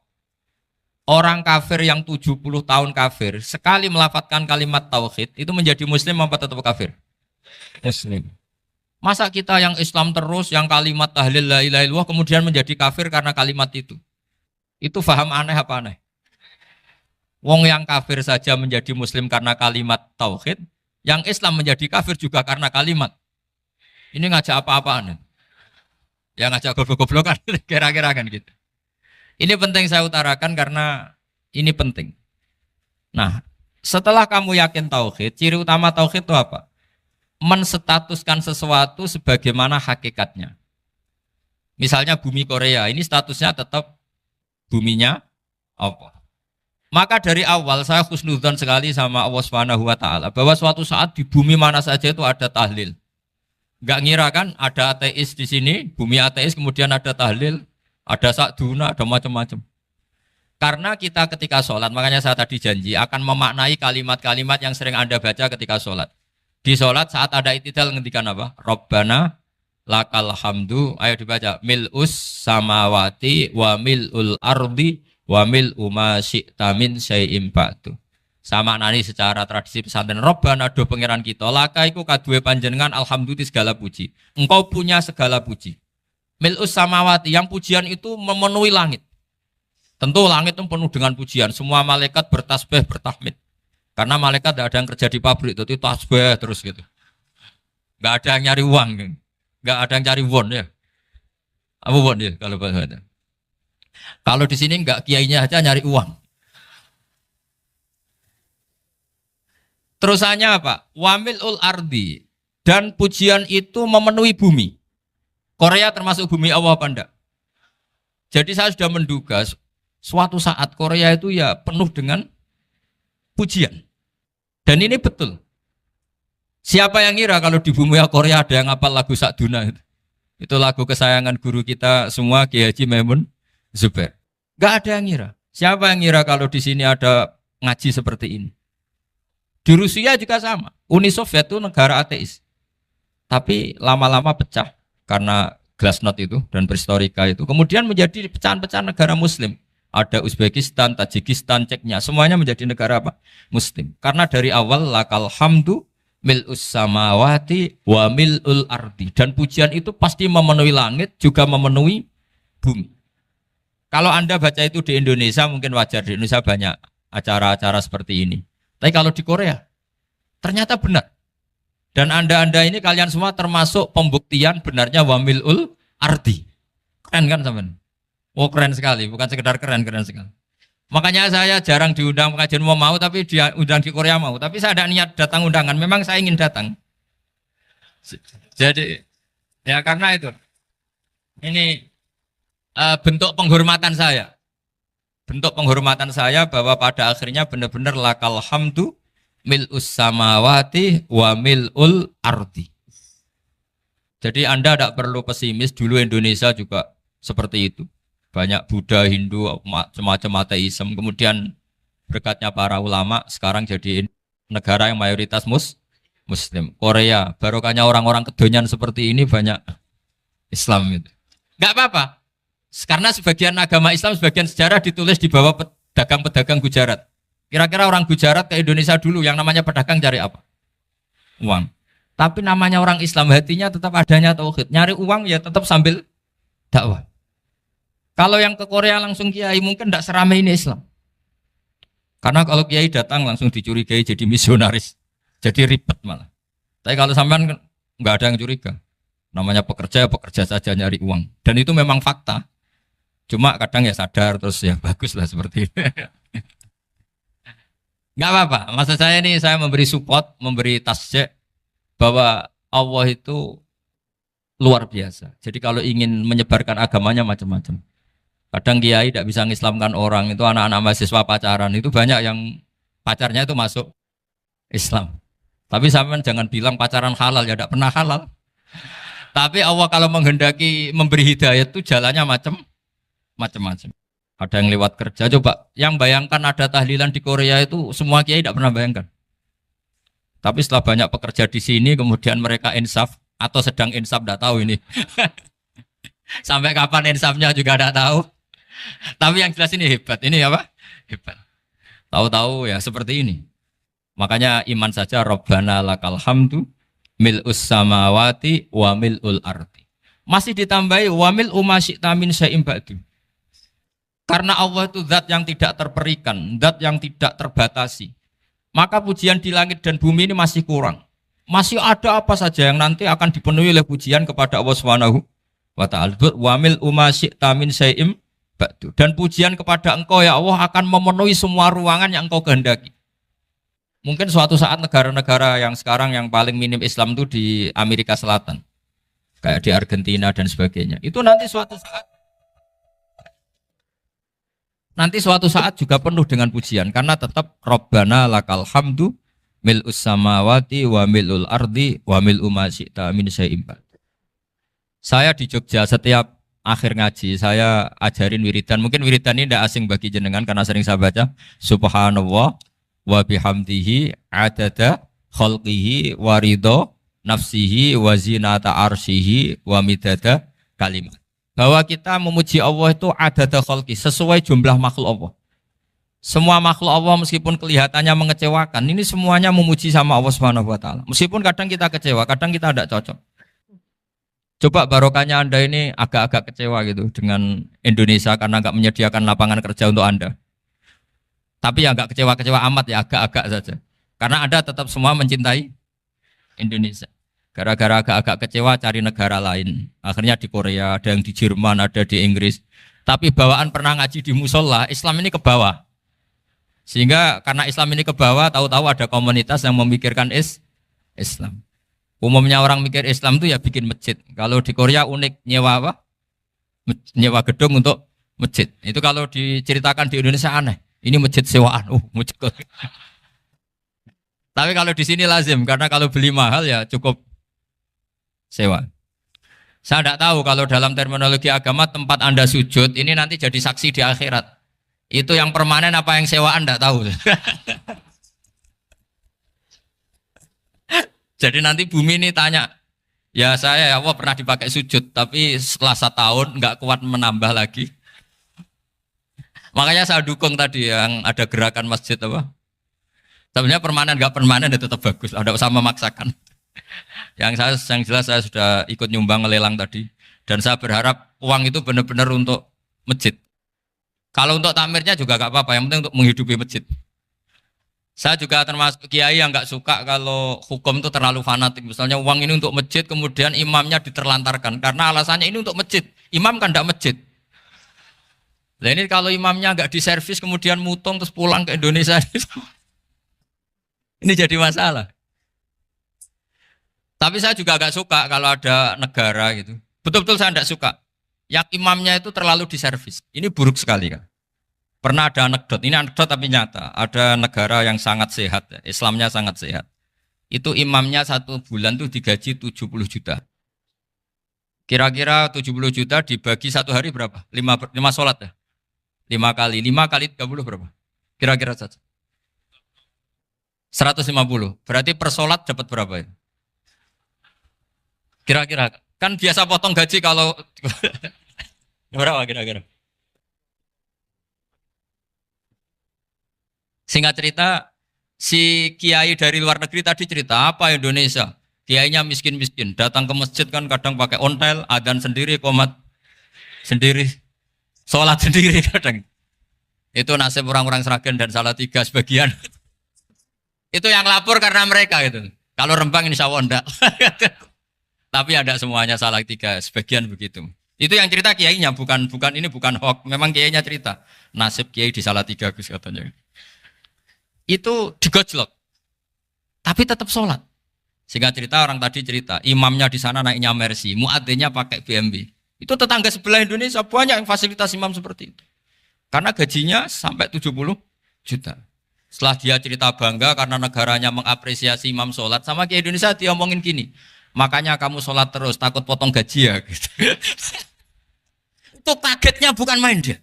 Orang kafir yang 70 tahun kafir, sekali melafadzkan kalimat tauhid, itu menjadi muslim apa tetap kafir? Muslim. Masa kita yang Islam terus, yang kalimat tahlil la ilaha illallah, kemudian menjadi kafir karena kalimat itu? Itu faham aneh apa aneh? Wong yang kafir saja menjadi muslim karena kalimat tauhid, yang Islam menjadi kafir juga karena kalimat. Ini ngajak apa-apaan? Ya ngajak goblok-goblokan, kira-kira kan gitu. Ini penting saya utarakan karena ini penting. Nah, setelah kamu yakin tauhid, ciri utama tauhid itu apa? Menstatuskan sesuatu sebagaimana hakikatnya. Misalnya bumi Korea, ini statusnya tetap buminya apa? Maka dari awal saya husnudzon sekali sama Allah Subhanahu wa taala bahwa suatu saat di bumi mana saja itu ada tahlil. Enggak ngira kan ada ateis di sini, bumi ateis kemudian ada tahlil, ada sakduna, ada macam-macam. Karena kita ketika sholat, makanya saya tadi janji akan memaknai kalimat-kalimat yang sering Anda baca ketika sholat. Di sholat saat ada itidal ngendikan apa? Rabbana lakal hamdu, ayo dibaca, mil'us samawati wa mil'ul ardi wa mil'u ma syi'ta min syai'im ba'du. Sama nani secara tradisi pesantren, Rabbana do pangeran kita, laka iku kaduwe panjenengan alhamdulillah segala puji. Engkau punya segala puji. Mil'us samawati, yang pujian itu memenuhi langit. Tentu langit itu penuh dengan pujian. Semua malaikat bertasbih, bertahmid. Karena malaikat tidak ada yang kerja di pabrik, itu tasbih terus gitu. Nggak ada yang nyari uang, nggak ada yang cari won ya. Apa won ya kalau bahasa? Kalau di sini nggak kiainya aja nyari uang. Terusannya apa? Wamilul ardi, dan pujian itu memenuhi bumi. Korea termasuk bumi Allah apa enggak? Jadi saya sudah menduga suatu saat Korea itu ya penuh dengan pujian. Dan ini betul. Siapa yang ngira kalau di bumi Korea ada yang hafal lagu Sakduna itu? Itu lagu kesayangan guru kita semua, Kiai Haji Maimun Zubair. Gak ada yang ngira. Siapa yang ngira kalau di sini ada ngaji seperti ini? Di Rusia juga sama. Uni Soviet itu negara ateis. Tapi lama-lama pecah karena glasnost itu dan perestroika itu. Kemudian menjadi pecahan-pecahan negara Muslim. Ada Uzbekistan, Tajikistan, Ceknya, semuanya menjadi negara apa? Muslim. Karena dari awal lakal hamdu mil'us samawati wa mil'ul ardi. Dan pujian itu pasti memenuhi langit, juga memenuhi bumi. Kalau Anda baca itu di Indonesia, mungkin wajar. Di Indonesia banyak acara-acara seperti ini. Tapi kalau di Korea, ternyata benar. Dan Anda ini kalian semua termasuk pembuktian benarnya wa mil'ul ardi. Keren kan teman? Oh keren sekali, bukan sekedar keren sekali. Makanya saya jarang diundang pengajian mau tapi diundang di Korea mau. Tapi saya ada niat datang undangan, memang saya ingin datang. Jadi, ya karena itu. Ini bentuk penghormatan saya. Bentuk penghormatan saya bahwa pada akhirnya benar-benar lakal hamdu mil'us samawati wa mil'ul ardi. Jadi Anda tidak perlu pesimis, dulu Indonesia juga seperti itu. Banyak Buddha, Hindu, macam-macam ateisme. Kemudian berkatnya para ulama sekarang jadi negara yang mayoritas Muslim. Korea, barokahnya orang-orang kedonyan seperti ini banyak Islam itu. Enggak apa-apa. Karena sebagian agama Islam, sebagian sejarah ditulis di bawah pedagang-pedagang Gujarat. Kira-kira orang Gujarat ke Indonesia dulu yang namanya pedagang cari apa? Uang. Tapi namanya orang Islam hatinya tetap adanya tauhid. Nyari uang ya tetap sambil dakwah. Kalau yang ke Korea langsung kiai mungkin tidak seramai ini Islam. Karena kalau kiai datang langsung dicurigai jadi misionaris. Jadi ribet malah. Tapi kalau sampean nggak ada yang curiga. Namanya pekerja, pekerja saja nyari uang. Dan itu memang fakta. Cuma kadang ya sadar terus ya bagus lah seperti itu. Nggak apa-apa. Maksud saya ini saya memberi support, memberi tasjek bahwa Allah itu luar biasa. Jadi kalau ingin menyebarkan agamanya macam-macam. Kadang kiai tidak bisa mengislamkan orang, itu anak-anak mahasiswa pacaran, itu banyak yang pacarnya itu masuk Islam. Tapi sampean jangan bilang pacaran halal, ya tidak pernah halal. Tapi Allah kalau menghendaki memberi hidayah itu jalannya macam-macam. Ada yang lewat kerja, coba yang bayangkan ada tahlilan di Korea itu semua kiai tidak pernah bayangkan. Tapi setelah banyak pekerja di sini, kemudian mereka insaf atau sedang insaf, tidak tahu ini. Sampai kapan insafnya juga tidak tahu. Tapi yang jelas ini hebat. Ini apa? Hebat. Tahu-tahu ya seperti ini. Makanya iman saja Rabbana lakal hamdu mil'us samawati wa mil'ul ardi. Masih ditambahi wa mil'u ma syi'ta min syai'im ba'du. Karena Allah itu zat yang tidak terperikan, zat yang tidak terbatasi. Maka pujian di langit dan bumi ini masih kurang. Masih ada apa saja yang nanti akan dipenuhi oleh pujian kepada Allah Subhanahu wa ta'ala. Wa mil'u ma syi'ta min syai'im ba'du. Dan pujian kepada engkau ya Allah akan memenuhi semua ruangan yang engkau kehendaki. Mungkin suatu saat negara-negara yang sekarang yang paling minim Islam itu di Amerika Selatan. Kayak di Argentina dan sebagainya. Itu nanti suatu saat nanti suatu saat juga penuh dengan pujian karena tetap Rabbana lakal hamdu mil'us samawati wa mil'ul ardi wa mil'u ma syi'ta min syai'in ba'd. Saya di Jogja setiap akhir ngaji saya ajarin wiridan. Mungkin wiridan ini tidak asing bagi jenengan karena sering saya baca subhanallah wa bihamdihi adada khalqihi wa ridho nafsihi wa zinata arsyihi wa midada kalimat. Bahwa kita memuji Allah itu adada khalqi sesuai jumlah makhluk Allah. Semua makhluk Allah meskipun kelihatannya mengecewakan, ini semuanya memuji sama Allah Subhanahu wa taala. Meskipun kadang kita kecewa, kadang kita tidak cocok. Coba barokahnya Anda ini agak-agak kecewa gitu dengan Indonesia karena nggak menyediakan lapangan kerja untuk Anda. Tapi ya nggak kecewa-kecewa amat ya, agak-agak saja. Karena Anda tetap semua mencintai Indonesia. Gara-gara agak-agak kecewa cari negara lain. Akhirnya di Korea, ada yang di Jerman, ada di Inggris. Tapi bawaan pernah ngaji di musola, Islam ini ke bawah. Sehingga karena Islam ini ke bawah, tahu-tahu ada komunitas yang memikirkan Islam. Umumnya orang mikir Islam itu ya bikin masjid. Kalau di Korea unik, nyewa apa? Nyewa gedung untuk masjid. Itu kalau diceritakan di Indonesia aneh. Ini masjid sewaan. Masjid. Tapi kalau di sini lazim karena kalau beli mahal ya cukup sewa. Saya tidak tahu kalau dalam terminologi agama tempat Anda sujud ini nanti jadi saksi di akhirat. Itu yang permanen apa yang sewaan tidak tahu. Jadi nanti bumi ini tanya, ya saya ya Allah pernah dipakai sujud, tapi setelah 1 tahun nggak kuat menambah lagi. Makanya saya dukung tadi yang ada gerakan masjid apa. Sebenarnya permanen nggak permanen ya tetap bagus, ada usah memaksakan. Yang jelas saya sudah ikut nyumbang lelang tadi, dan saya berharap uang itu benar-benar untuk masjid. Kalau untuk tamirnya juga nggak apa-apa, yang penting untuk menghidupi masjid. Saya juga termasuk kiai yang nggak suka kalau hukum itu terlalu fanatik. Misalnya uang ini untuk masjid, kemudian imamnya diterlantarkan. Karena alasannya ini untuk masjid. Imam kan tidak masjid. Nah ini kalau imamnya nggak diservis, kemudian mutung terus pulang ke Indonesia. Ini jadi masalah. Tapi saya juga nggak suka kalau ada negara gitu. Betul-betul saya tidak suka. Yang imamnya itu terlalu diservis. Ini buruk sekali kan. Pernah ada anekdot, ini anekdot tapi nyata. Ada negara yang sangat sehat, Islamnya sangat sehat. Itu imamnya 1 bulan tuh digaji 70 juta. Kira-kira 70 juta dibagi 1 hari berapa? 5 sholat ya? 5 kali 30 berapa? Kira-kira saja. 150. Berarti per sholat dapat berapa ya? Kira-kira. Kan biasa potong gaji kalau... berapa kira-kira? Singkat cerita, si kiai dari luar negeri tadi cerita apa Indonesia? Kiainya miskin-miskin, datang ke masjid kan kadang pakai ontel, adzan sendiri, qomat sendiri, sholat sendiri kadang. Itu nasib orang-orang Sragen dan Salatiga sebagian. Itu yang lapor karena mereka itu. Kalau Rembang insya Allah enggak. Tapi ada semuanya Salatiga, sebagian begitu. Itu yang cerita kiainya, bukan hoax. Memang kiainya cerita. Nasib kiai di Salatiga Gus katanya. Itu digojlok, tapi tetap sholat. Sehingga cerita orang tadi cerita, imamnya di sana naiknya Mercy, muadzinnya pakai BMW. Itu tetangga sebelah Indonesia banyak yang fasilitas imam seperti itu. Karena gajinya sampai 70 juta. Setelah dia cerita bangga karena negaranya mengapresiasi imam sholat, sama kayak Indonesia dia omongin gini, makanya kamu sholat terus, takut potong gaji ya. Gitu. Itu kagetnya bukan main dia.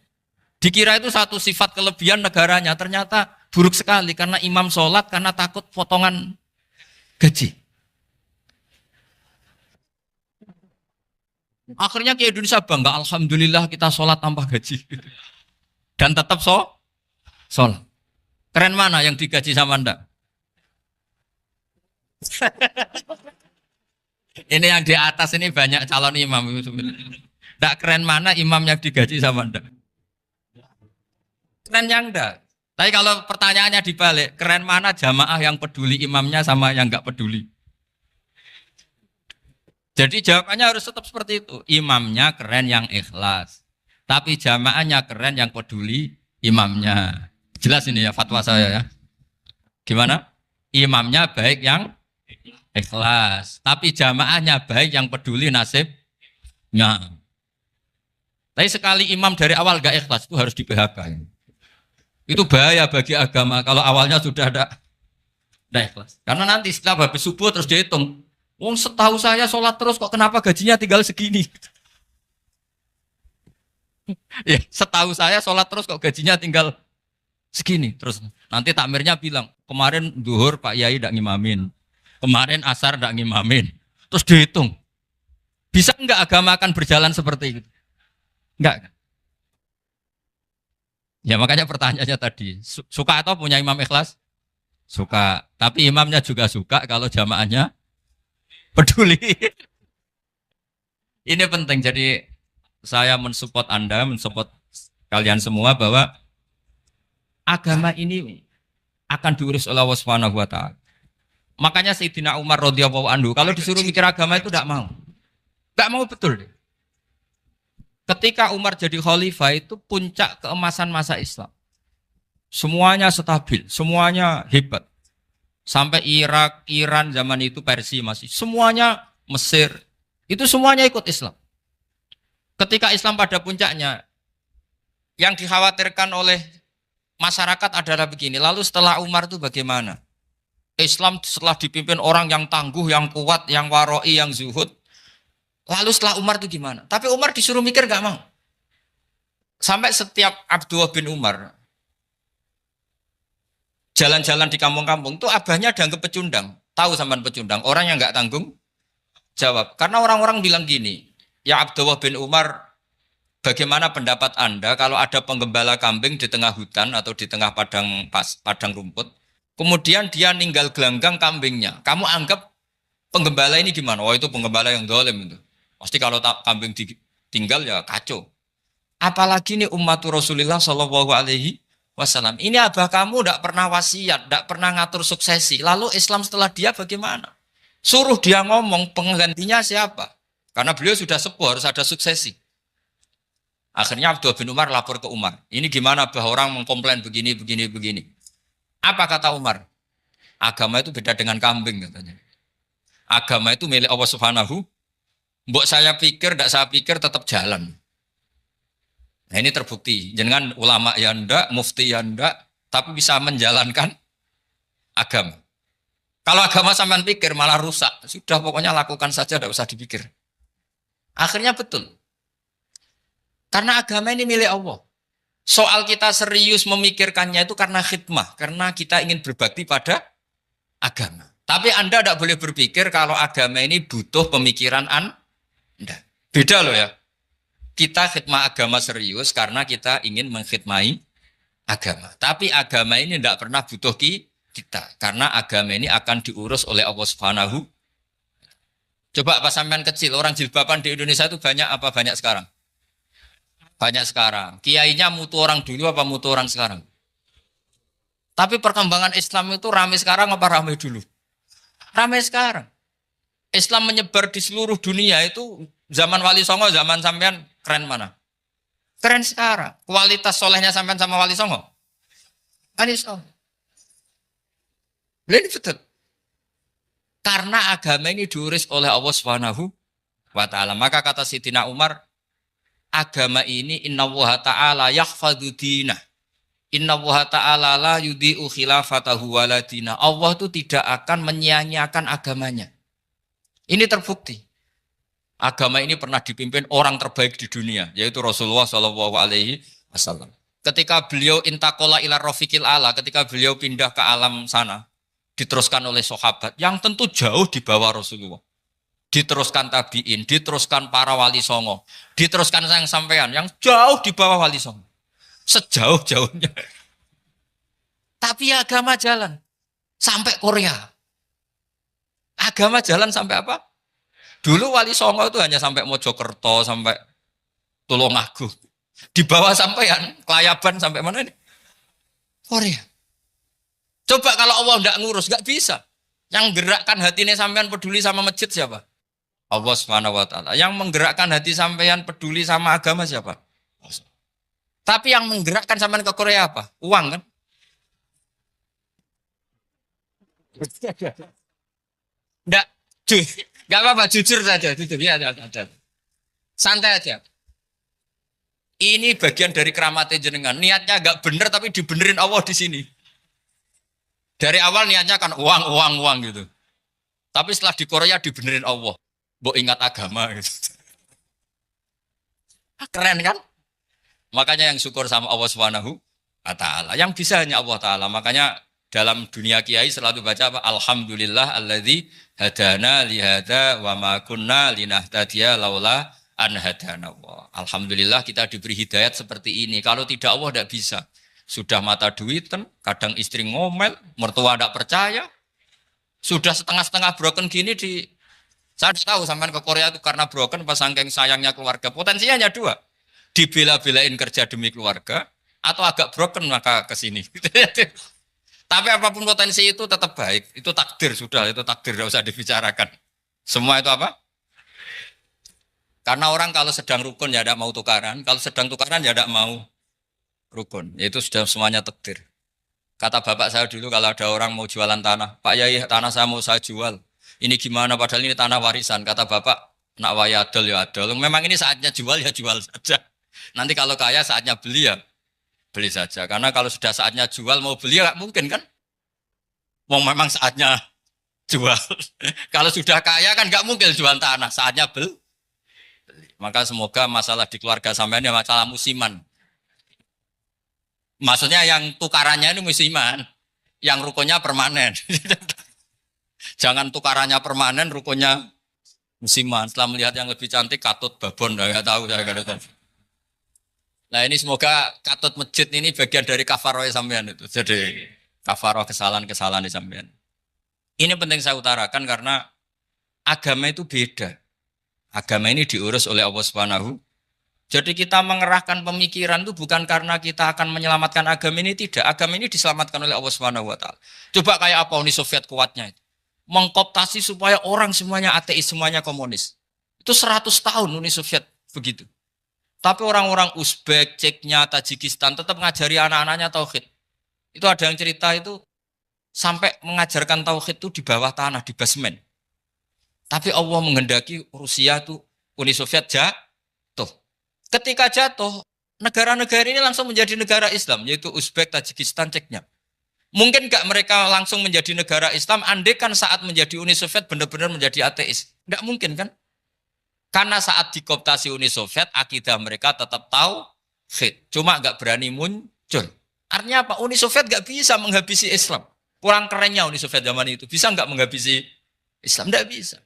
Dikira itu satu sifat kelebihan negaranya, ternyata buruk sekali karena imam sholat karena takut potongan gaji. Akhirnya ke Indonesia bangga, alhamdulillah kita sholat tambah gaji. Dan tetap sholat. Keren mana yang digaji sama Anda? Ini yang di atas ini banyak calon imam. Tidak keren mana imam yang digaji sama Anda? Keren yang enggak. Tapi kalau pertanyaannya dibalik, keren mana jamaah yang peduli imamnya sama yang enggak peduli? Jadi jawabannya harus tetap seperti itu. Imamnya keren yang ikhlas. Tapi jamaahnya keren yang peduli imamnya. Jelas ini ya fatwa saya ya. Gimana? Imamnya baik yang ikhlas. Tapi jamaahnya baik yang peduli nasibnya. Tapi sekali imam dari awal enggak ikhlas itu harus di PHK. Itu bahaya bagi agama kalau awalnya sudah ada ikhlas. Karena nanti setelah habis subuh terus dihitung. Wong setahu saya sholat terus kok kenapa gajinya tinggal segini? Ya, setahu saya sholat terus kok gajinya tinggal segini. Terus nanti takmirnya bilang, kemarin duhur Pak Yai tidak ngimamin. Kemarin asar tidak ngimamin. Terus dihitung. Bisa enggak agama akan berjalan seperti itu? Enggak. Ya makanya pertanyaannya tadi, suka atau punya imam ikhlas? Suka. Tapi imamnya juga suka kalau jamaahnya peduli. Ini penting. Jadi saya mensupport Anda, mensupport kalian semua bahwa agama ini akan diurus oleh Allah Subhanahu wa taala. Makanya Sayyidina Umar radhiyallahu anhu kalau disuruh mikir agama itu tidak mau. Tidak mau betul. Ketika Umar jadi khalifah itu puncak keemasan masa Islam. Semuanya stabil, semuanya hebat. Sampai Irak, Iran zaman itu Persia masih. Semuanya Mesir. Itu semuanya ikut Islam. Ketika Islam pada puncaknya, yang dikhawatirkan oleh masyarakat adalah begini. Lalu setelah Umar itu bagaimana? Islam setelah dipimpin orang yang tangguh, yang kuat, yang waroi, yang zuhud. Lalu setelah Umar itu gimana? Tapi Umar disuruh mikir gak mau. Sampai setiap Abdullah bin Umar jalan-jalan di kampung-kampung itu abahnya dianggap pecundang. Tahu sampean pecundang? Orang yang gak tanggung jawab. Karena orang-orang bilang gini, ya Abdullah bin Umar, bagaimana pendapat Anda kalau ada penggembala kambing di tengah hutan atau di tengah padang rumput, kemudian dia ninggal gelanggang kambingnya. Kamu anggap penggembala ini gimana? Oh itu penggembala yang dolim itu. Pasti kalau kambing ditinggal ya kacau. Apalagi nih umatur Rasulullah Shallallahu Alaihi Wasallam. Ini abah kamu tidak pernah wasiat, tidak pernah ngatur suksesi. Lalu Islam setelah dia bagaimana? Suruh dia ngomong penggantinya siapa? Karena beliau sudah sepuh harus ada suksesi. Akhirnya Abdullah bin Umar lapor ke Umar. Ini gimana bah orang mengkomplain begini, begini, begini. Apa kata Umar? Agama itu beda dengan kambing katanya. Agama itu milik Allah Subhanahu. Mbok saya pikir, tidak saya pikir tetap jalan. Nah ini terbukti. Jangan ulama ya ndak, mufti ya ndak, tapi bisa menjalankan agama. Kalau agama sampean pikir malah rusak. Sudah pokoknya lakukan saja, tidak usah dipikir. Akhirnya betul. Karena agama ini milik Allah. Soal kita serius memikirkannya itu karena khidmah. Karena kita ingin berbakti pada agama. Tapi Anda tidak boleh berpikir kalau agama ini butuh pemikiran Anda. Beda loh ya. Kita khidmah agama serius karena kita ingin mengkhidmai agama. Tapi agama ini tidak pernah butuh kita. Karena agama ini akan diurus oleh Allah Subhanahu. Coba pas sampean kecil, orang jilbaban di Indonesia itu banyak apa banyak sekarang? Banyak sekarang. Kiainya mutu orang dulu apa mutu orang sekarang? Tapi perkembangan Islam itu ramai sekarang apa ramai dulu? Ramai sekarang. Islam menyebar di seluruh dunia itu zaman Wali Songo, zaman sampean keren mana? Keren sekarang. Kualitas solehnya sampean sama Wali Songo? Anis Songo. Ini betul. Karena agama ini diurus oleh Allah Subhanahu wa taala. Maka kata Sayyidina Umar, agama ini innallaha ta'ala yahfadzu dinah. Innallaha ta'ala la yudhi'u khilafatahu waladina. Allah itu tidak akan menyia-nyiakan agamanya. Ini terbukti. Agama ini pernah dipimpin orang terbaik di dunia, yaitu Rasulullah Shallallahu Alaihi Wasallam. Ketika beliau intakola ila rofiqil ala, ketika beliau pindah ke alam sana, diteruskan oleh sahabat yang tentu jauh di bawah Rasulullah. Diteruskan tabiin, diteruskan para wali songo, diteruskan sang sampean yang jauh di bawah wali songo. Sejauh-jauhnya. Tapi agama jalan sampai Korea. Agama jalan sampai apa? Dulu Wali Songo itu hanya sampai Mojokerto, sampai Tulungagung. Di bawah sampean, Klayaban sampai mana ini? Korea. Coba kalau Allah tidak ngurus, nggak bisa. Yang gerakkan hatinya sampean peduli sama masjid siapa? Allah Subhanahu wa taala. Yang menggerakkan hati sampean peduli sama agama siapa? Tapi yang menggerakkan sampean ke Korea apa? Uang kan? Enggak, enggak apa-apa, jujur saja, jujur ya, ada. Santai aja. Ini bagian dari keramatnya jenengan. Niatnya agak bener tapi dibenerin Allah di sini. Dari awal niatnya kan uang gitu. Tapi setelah di Korea dibenerin Allah. Mbok ingat agama gitu. Keren kan? Makanya yang syukur sama Allah Subhanahu wa taala. Yang bisa hanya Allah taala. Makanya dalam dunia kiai selalu baca apa? Alhamdulillah alladzi hadana li hadza wa ma kunna linahtadiya laula an hadana Allah. Alhamdulillah kita diberi hidayat seperti ini. Kalau tidak Allah tidak bisa. Sudah mata duitan, kadang istri ngomel, mertua tidak percaya. Sudah setengah-setengah broken gini saya tahu sampai ke Korea itu karena broken pas saking sayangnya keluarga. Potensinya hanya dua. Dibela-belain kerja demi keluarga atau agak broken maka ke sini. Tapi apapun potensi itu tetap baik. Itu takdir sudah, itu takdir tidak usah dibicarakan. Semua itu apa? Karena orang kalau sedang rukun ya tidak mau tukaran, kalau sedang tukaran ya tidak mau rukun. Itu sudah semuanya takdir. Kata bapak saya dulu kalau ada orang mau jualan tanah, Pak Yai tanah saya mau saya jual. Ini gimana padahal ini tanah warisan. Kata bapak, nak waya adol ya adol. Memang ini saatnya jual ya jual saja. Nanti kalau kaya saatnya beli ya beli saja. Karena kalau sudah saatnya jual mau beli ya nggak mungkin kan. Memang saatnya jual. Kalau sudah kaya kan nggak mungkin jual tanah. Saatnya beli. Maka semoga masalah di keluarga sampean ya masalah musiman. Maksudnya yang tukarannya ini musiman. Yang rukunnya permanen. Jangan tukarannya permanen, rukunnya musiman. Setelah melihat yang lebih cantik, katut babon. Nggak tahu saya nggak tahu. Nah ini semoga katut masjid ini bagian dari kafaroh sampean itu. Jadi kafaroh kesalahan-kesalahan di sampean. Ini penting saya utarakan karena agama itu beda. Agama ini diurus oleh Allah Subhanahu. Jadi kita mengerahkan pemikiran itu bukan karena kita akan menyelamatkan agama ini, tidak. Agama ini diselamatkan oleh Allah Subhanahu wa taala. Coba kayak apa Uni Soviet kuatnya itu. Mengkooptasi supaya orang semuanya ateis, semuanya komunis. Itu 100 tahun Uni Soviet begitu. Tapi orang-orang Uzbek, Ceknya, Tajikistan tetap mengajari anak-anaknya tauhid. Itu ada yang cerita itu sampai mengajarkan tauhid itu di bawah tanah, di basement. Tapi Allah menghendaki Rusia itu Uni Soviet jatuh. Ketika jatuh, negara-negara ini langsung menjadi negara Islam, yaitu Uzbek, Tajikistan, Ceknya. Mungkin nggak mereka langsung menjadi negara Islam, andai kan saat menjadi Uni Soviet benar-benar menjadi ateis. Nggak mungkin kan? Karena saat dikooptasi Uni Soviet, akidah mereka tetap tauhid. Cuma nggak berani muncul. Artinya apa? Uni Soviet nggak bisa menghabisi Islam. Kurang kerennya Uni Soviet zaman itu. Bisa nggak menghabisi Islam? Nggak bisa.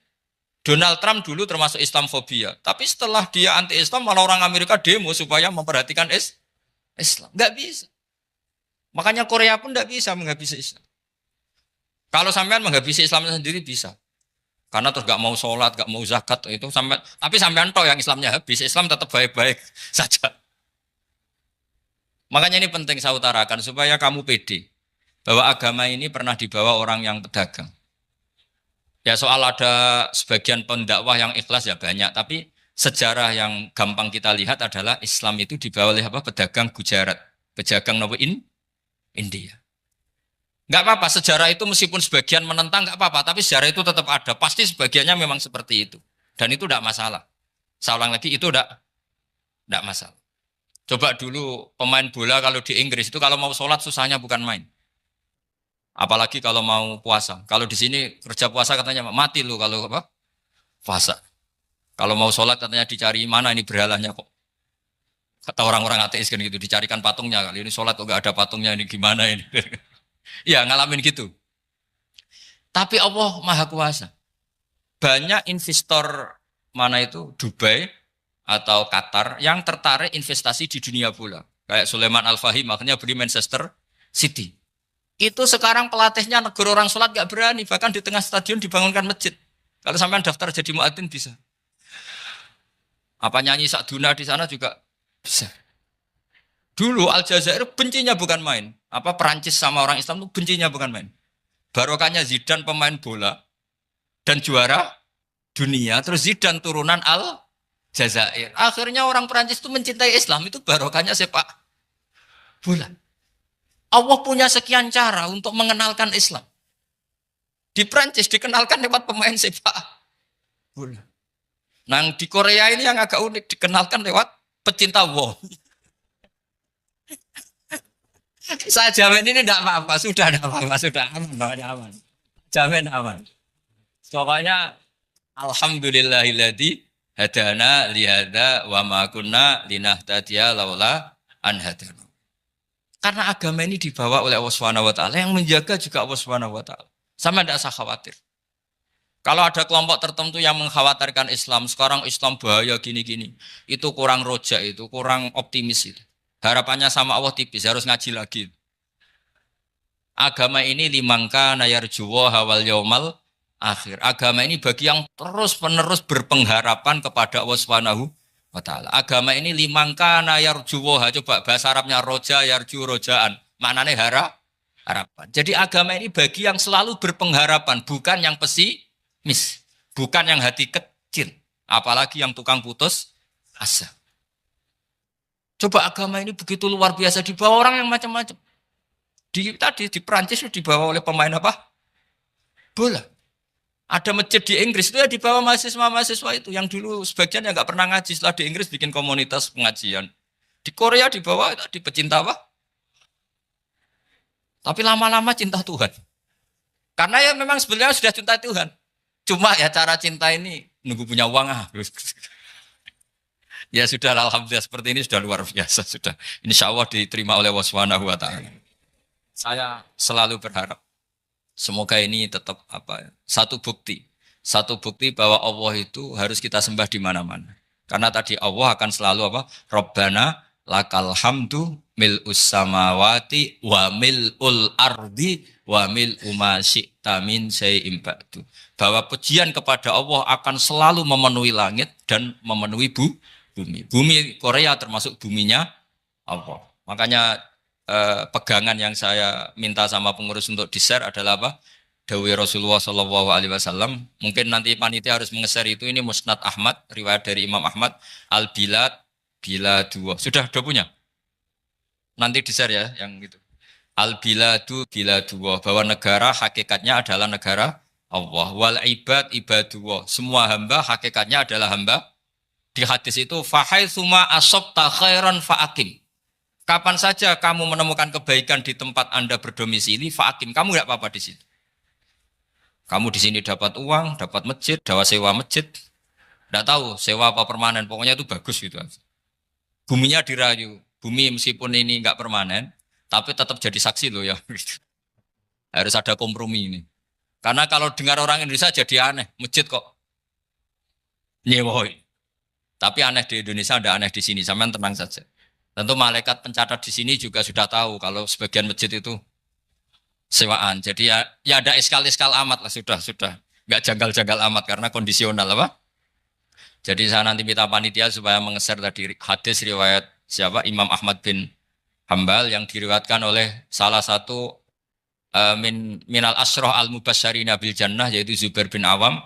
Donald Trump dulu termasuk Islamfobia. Tapi setelah dia anti-Islam, malah orang Amerika demo supaya memperhatikan Islam. Nggak bisa. Makanya Korea pun nggak bisa menghabisi Islam. Kalau sampean menghabisi Islam sendiri bisa. Karena terus gak mau sholat, gak mau zakat itu sampai, tapi sampean toh yang Islamnya habis, Islam tetap baik-baik saja. Makanya ini penting saya utarakan supaya kamu pede bahwa agama ini pernah dibawa orang yang pedagang. Ya soal ada sebagian pendakwah yang ikhlas ya banyak, tapi sejarah yang gampang kita lihat adalah Islam itu dibawa oleh apa? Pedagang Gujarat, pedagang India. Nggak apa-apa, sejarah itu meskipun sebagian menentang nggak apa-apa, tapi sejarah itu tetap ada. Pasti sebagiannya memang seperti itu. Dan itu tidak masalah. Saya ulang lagi, itu tidak masalah. Coba dulu pemain bola kalau di Inggris itu kalau mau sholat susahnya bukan main. Apalagi kalau mau puasa. Kalau di sini kerja puasa katanya mati lu kalau apa? Puasa. Kalau mau sholat katanya dicari mana ini berhalanya kok. Kata orang-orang ateis kan gitu, dicarikan patungnya. Kali ini sholat kok nggak ada patungnya, ini gimana ini. Ya ngalamin gitu. Tapi Allah Maha Kuasa. Banyak investor mana itu Dubai atau Qatar yang tertarik investasi di dunia bola. Kayak Sulaiman Al-Fahim makanya beli Manchester City. Itu sekarang pelatihnya negara orang sholat gak berani. Bahkan di tengah stadion dibangunkan masjid. Kalau sampai daftar jadi muadzin bisa. Apa nyanyi Sakduna di sana juga bisa. Dulu Aljazair bencinya bukan main. Apa Perancis sama orang Islam itu bencinya bukan main. Barokahnya Zidane pemain bola dan juara dunia. Terus Zidane turunan Aljazair. Akhirnya orang Perancis itu mencintai Islam. Itu barokahnya sepak bola. Allah punya sekian cara untuk mengenalkan Islam. Di Perancis dikenalkan lewat pemain sepak bola. Nah di Korea ini yang agak unik dikenalkan lewat pecinta wong. Saya jamin ini tidak apa-apa, sudah tidak apa-apa, sudah aman, pokoknya aman. Jamin aman. Pokoknya alhamdulillahilladzi hadana lihada wa ma kunna linahtadiya laula an hadana. Karena agama ini dibawa oleh Allah Subhanahu wa taala, yang menjaga juga Allah Subhanahu wa taala. Sama tidak usah khawatir. Kalau ada kelompok tertentu yang mengkhawatirkan Islam, sekarang Islam bahaya gini-gini, itu kurang rojak, itu kurang optimis itu. Harapannya sama Allah tipis, harus ngaji lagi. Agama ini limangka nayarjuwa hawal yaumal akhir. Agama ini bagi yang terus-menerus berpengharapan kepada Allah Subhanahu wa taala. Agama ini limangka nayarjuwa, coba bahasa Arabnya roja yarju rojaan. Maknanya harapan. Jadi agama ini bagi yang selalu berpengharapan, bukan yang pesimis, bukan yang hati kecil, apalagi yang tukang putus asa. Coba agama ini begitu luar biasa dibawa orang yang macam-macam. Di Perancis dibawa oleh pemain apa? Bola. Ada masjid di Inggris itu ya dibawa mahasiswa-mahasiswa itu yang dulu sebagian yang nggak pernah ngaji, setelah di Inggris bikin komunitas pengajian. Di Korea dibawa di pecinta apa? Tapi lama-lama cinta Tuhan. Karena ya memang sebenarnya sudah cinta Tuhan. Cuma ya cara cinta ini nunggu punya uang Ya sudah, alhamdulillah seperti ini sudah luar biasa sudah. Insya Allah diterima oleh Allah Subhanahu wa taala. Saya selalu berharap semoga ini tetap satu bukti bahwa Allah itu harus kita sembah di mana-mana. Karena tadi Allah akan selalu Rabbana lakal hamdu mil'us samawati wa mil'ul ardi wa mil'u ma syi'ta min syai'in ba'du. Bahwa pujian kepada Allah akan selalu memenuhi langit dan memenuhi bumi. Bumi Korea termasuk buminya Allah. Makanya pegangan yang saya minta sama pengurus untuk di-share adalah Dawai Rasulullah Shallallahu Alaihi Wasallam. Mungkin nanti panitia harus menge-share itu. Ini Musnad Ahmad, riwayat dari Imam Ahmad. Al-Bilad bila dua. Sudah punya? Nanti di-share ya yang itu. Al-Biladu bila dua. Bahwa negara hakikatnya adalah negara Allah. Wal ibad ibadullah. Semua hamba hakikatnya adalah hamba. Di hadis itu fahaitsuma asabta khairan fa'akim. Kapan saja kamu menemukan kebaikan di tempat Anda berdomisili, fa'akim, kamu enggak apa-apa di sini. Kamu di sini dapat uang, dapat masjid, dapat sewa masjid. Enggak tahu sewa apa permanen, pokoknya itu bagus gitu aja. Buminya dirayu. Bumi meskipun ini enggak permanen, tapi tetap jadi saksi loh ya. Harus ada kompromi ini. Karena kalau dengar orang Indonesia jadi aneh, masjid kok nyewoi. Tapi aneh di Indonesia, ada aneh di sini, sampean tenang saja. Tentu malaikat pencatat di sini juga sudah tahu kalau sebagian masjid itu sewaan. Jadi ya ada eskal-eskal amat lah, sudah. Enggak janggal-janggal amat karena kondisional Jadi saya nanti minta panitia supaya mengeser tadi hadis riwayat siapa? Imam Ahmad bin Hambal yang diriwayatkan oleh salah satu minal asroh al-mubasyarina bil jannah yaitu Zubair bin Awam.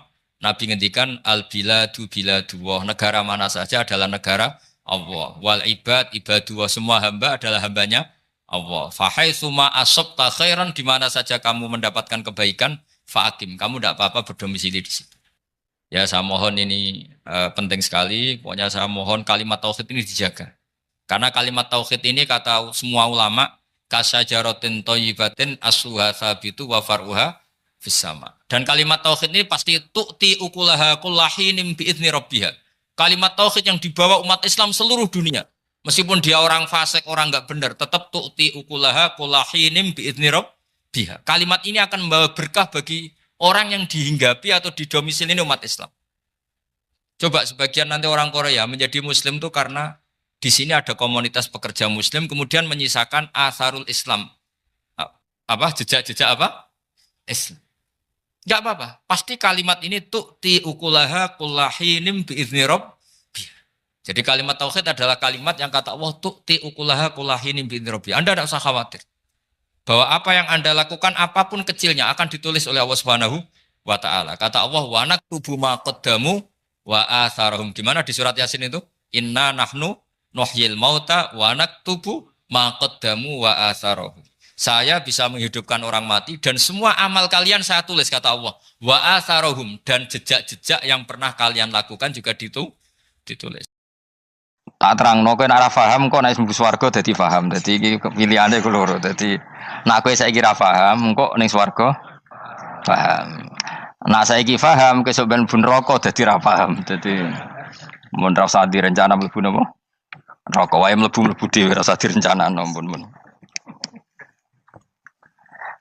Nabi ngendikan al-biladu biladullah, negara mana saja adalah negara Allah. Wal ibad ibadullah, semua hamba adalah hambanya Allah. Fahaitsuma asabta khairan, di mana saja kamu mendapatkan kebaikan, fa'akim, kamu tidak apa-apa berdomisili di situ. Ya saya mohon ini penting sekali. Pokoknya saya mohon kalimat tauhid ini dijaga. Karena kalimat tauhid ini kata semua ulama kasyajaratin thayyibatin asluha tsabitu wa far'uha fis sama. Dan kalimat tauhid ini pasti tu'ti ukulaha kullahinim bi'izni rabbiha. Kalimat tauhid yang dibawa umat Islam seluruh dunia. Meskipun dia orang fasik, orang enggak benar, tetap tu'ti ukulaha kullahinim bi'izni rabbiha. Kalimat ini akan membawa berkah bagi orang yang dihinggapi atau didomisili umat Islam. Coba sebagian nanti orang Korea menjadi muslim itu karena di sini ada komunitas pekerja muslim kemudian menyisakan atharul Islam. Jejak-jejak Islam. Enggak apa-apa. Pasti kalimat ini tu'ti ukulaha kullahinim bi'izni rabbiha. Jadi kalimat tauhid adalah kalimat yang kata Allah tu'ti ukulaha kullahinim bi'izni rabbiha. Anda tidak usah khawatir. Bahwa apa yang Anda lakukan apapun kecilnya akan ditulis oleh Allah Subhanahu wa taala. Kata Allah wa naktubu ma qaddamu wa atharahum. Gimana di surat Yasin itu? Inna nahnu nuhyil mauta wa naktubu ma qaddamu wa atharahum. Saya bisa menghidupkan orang mati dan semua amal kalian saya tulis, kata Allah. Wa atharahum, dan jejak-jejak yang pernah kalian lakukan juga ditulis. Tak terangno kowe nek ora paham kok nek mlebu swarga dadi paham. Dadi iki pilihane ku loro. Dadi nek kowe saiki ra paham kok ning swarga paham. Nek saiki paham kesuk ben mlebu neraka dadi ra paham. Dadi mun ra usah direncana mlebu napa? Neraka wae mlebu dhewe ra usah direncanakno mun.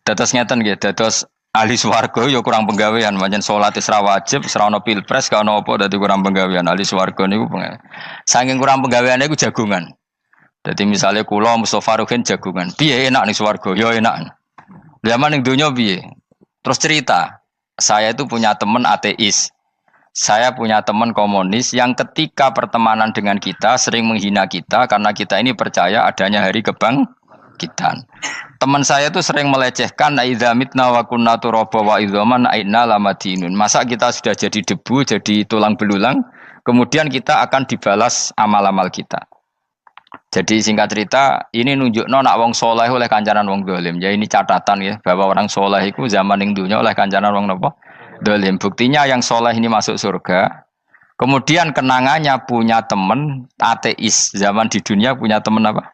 Dados ngeten nggih, dados ahli swarga ya kurang penggawean, pancen salat wis ra wajib, wis ra ono pilpres, gak ono apa dadi kurang penggawean. Ahli swarga niku saking kurang penggaweane iku jagungan. Dadi misale kula Mustofa Ruhin jagungan. Piye enak ning swarga? Ya enak. Zaman ning donya piye? Terus cerita, saya itu punya teman ateis. Saya punya teman komunis yang ketika pertemanan dengan kita sering menghina kita karena kita ini percaya adanya hari kebangkitan. Teman saya itu sering melecehkan idza mitna wa kunna turaba wa idzaman aina lamadinun. Masa kita sudah jadi debu, jadi tulang belulang, kemudian kita akan dibalas amal-amal kita. Jadi singkat cerita, ini nunjukno nak wong soleh oleh kancanan wong dolim. Ya ini catatan ya bahwa orang soleh itu zaman ning dunya oleh kancanan wong napa? Dolim. Buktinya yang soleh ini masuk surga. Kemudian kenangannya punya teman ateis. Zaman di dunia punya teman apa?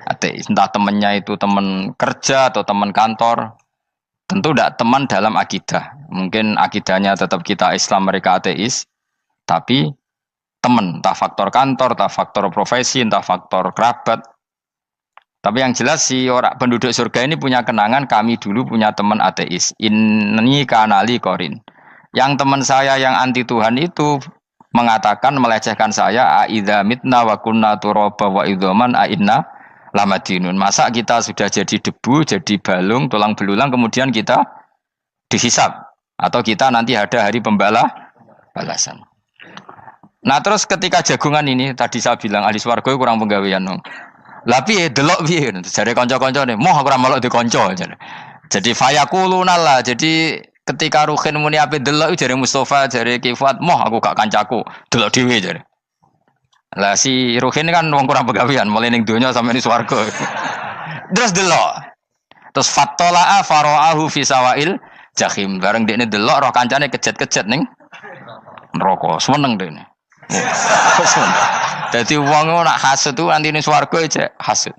Ateis. Entah temannya itu teman kerja atau teman kantor. Tentu tidak teman dalam akidah. Mungkin akidahnya tetap kita Islam, mereka ateis. Tapi teman, entah faktor kantor, entah faktor profesi, entah faktor kerabat. Tapi yang jelas si orang penduduk surga ini punya kenangan, kami dulu punya teman ateis. Ini kanali korin. Yang teman saya yang anti Tuhan itu mengatakan, melecehkan saya, aidza mitna wa kunna turaba wa idzaman aina lamadinun. Masa kita sudah jadi debu, jadi balung, tulang belulang, kemudian kita dihisab. Atau kita nanti ada hari balasan. Nah terus ketika jagungan ini, tadi saya bilang ahli swarga kurang penggawean. Lah piye delok piye? Jare kanca-kancane, moh aku ora melok di kanca. Jadi fayaquluna lah. Jadi ketika Ruhin muni ape delok jare Mustofa, jare Kifat, moh aku gak kancaku, delok dhewe jare. Lah si Ruhin kan wong kurang penggawean, mulai ning donya sampe ning swarga. Terus delok. Terus fattala'a fara'ahu fi sawail jahim. Bareng dekne delok roh kancane kejet-kejet ning neraka. Seneng dekne. Jadi wong nak hasud tu nanti ning swarga aja hasud.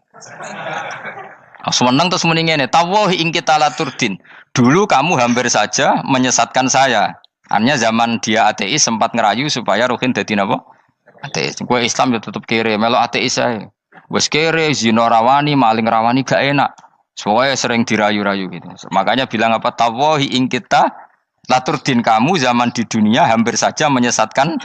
Seneng terus muni ngene, tawahi ing kita laturdin. Dulu kamu hampir saja menyesatkan saya. Artinya zaman dia ateis sempat ngerayu supaya Ruhin dadi napa? Ateis. Kowe Islam ya tetep kere, melok ateis ae. Wis kere, zina rawani, maling rawani gak enak. Soalnya sering dirayu-rayu gitu. Makanya bilang apa? Tawahi ing kita laturdin, kamu zaman di dunia hampir saja menyesatkan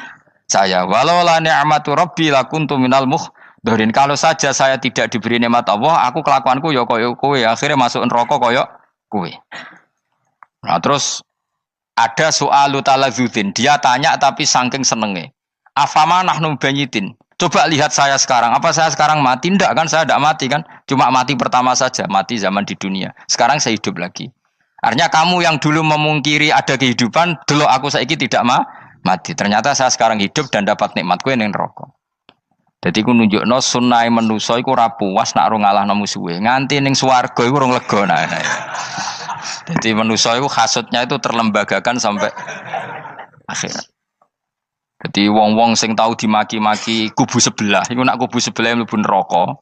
saya. Walau la ni'matu rabbi lakuntu minal muhdharin. Kalau saja saya tidak diberi nikmat Allah, aku kelakuanku ya koyo kowe, akhirnya masuk neraka koyo kowe. Nah, terus ada soalu talazudin. Dia tanya tapi saking senenge. Afama nahnu banyitin. Coba lihat saya sekarang. Apa saya sekarang mati? Tidak kan, saya tidak mati kan. Cuma mati pertama saja, mati zaman di dunia. Sekarang saya hidup lagi. Artinya kamu yang dulu memungkiri ada kehidupan, dulu aku saiki tidak mati. Ternyata saya sekarang hidup dan dapat nikmat kowe ning neraka. Jadi ku nunjukno sunnahe manusa iku ora puas nak ora ngalahno musuhe. Nganti ning swarga iku ora lega nah. Jadi manusa iku hasudnya itu terlembagakan sampai akhirat. Jadi wong-wong sing tahu dimaki-maki kubu sebelah, iku nak kubu sebelah mlebu neraka,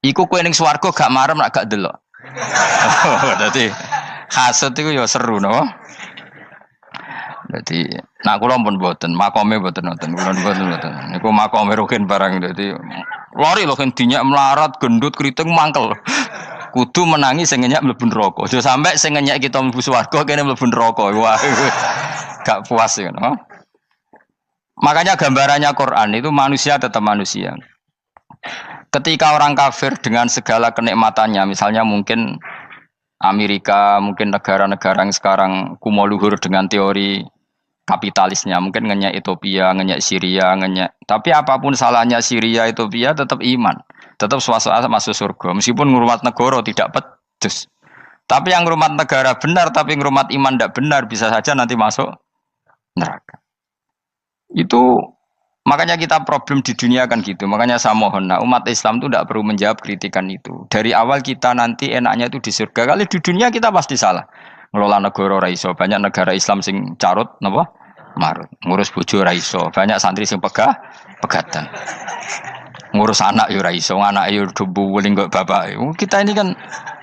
iku kowe ning swarga gak marem nak gak delok. Dadi hasud iku ya seru no. Dadi nak kula pun mboten, makome mboten wonten, kula mboten. Niku makome Ruhin barang dadi lari lho kan dinyak melarat, gendut, kriting mangkel. Kudu menangi sing ngenyak mlebu neraka. Aja sampe sing ngenyak kita mlebu swarga kene mlebu neraka. Wah. Gak puas ya, no? Makanya gambarannya Quran itu manusia tetap manusia. Ketika orang kafir dengan segala kenikmatannya, misalnya mungkin Amerika, mungkin negara-negara yang sekarang kumo luhur dengan teori kapitalisnya, mungkin ngenyak Ethiopia, ngenyak Syria, ngenyak. Tapi apapun salahnya Syria, Ethiopia tetap iman, tetap suasana masuk surga. Meskipun ngurmat negara tidak pedes. Tapi yang ngurmat negara benar, tapi ngurmat iman tidak benar, bisa saja nanti masuk neraka. Itu makanya kita problem di dunia kan gitu. Makanya saya mohon, nah, umat Islam itu tidak perlu menjawab kritikan itu. Dari awal kita nanti enaknya itu di surga. Kali di dunia kita pasti salah. Ngelola negara raiso. Banyak negara Islam sing carut, napa? Marut. Ngurus bojo raiso. Banyak santri sing pegatan. ngurus anak yo ora iso, anak yo dubuling kok bapak. Kita ini kan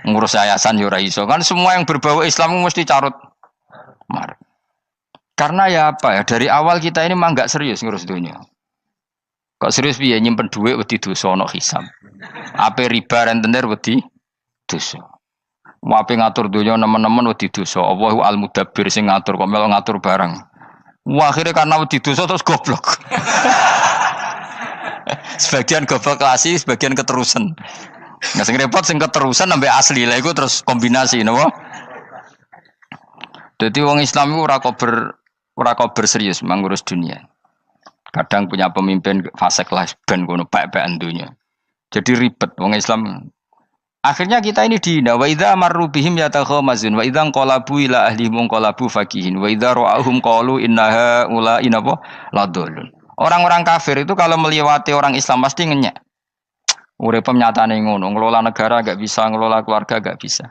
ngurus yayasan yo ora iso. Kan semua yang berbau Islam mesti carut mar. Karena ya apa ya, dari awal kita ini mah enggak serius ngurus dunia. Kok serius piye nyimpen duit wedi dosa ana hisab. Ape riba rentenir wedi dosa. Wape ngatur dunia nemen-nemen wedi dosa. Allahu al-mudabbir sing ngatur kok melo ngatur barang. Wah, akhirnya karena wedi dosa terus goblok. Sebagian goblok klasik, sebagian keterusan. Nggak sing repot sing keterusan sampai asli lah, itu terus kombinasi, napa? Jadi wong Islam itu ora kober serius mengurus dunia. Kadang punya pemimpin fasik lah ben kono bae-baean dunia. Jadi ribet wong Islam. Akhirnya kita ini dihina wa idza marru bihim yatakhamazun wa idza qalabu ila ahlihim qalabu fakihin wa idza ra'ahum qalu innaha ula inapa ladallun. Orang-orang kafir itu kalau melewati orang Islam pasti ngenyek. Urip nyatane ngono, ngelola negara enggak bisa, ngelola keluarga enggak bisa.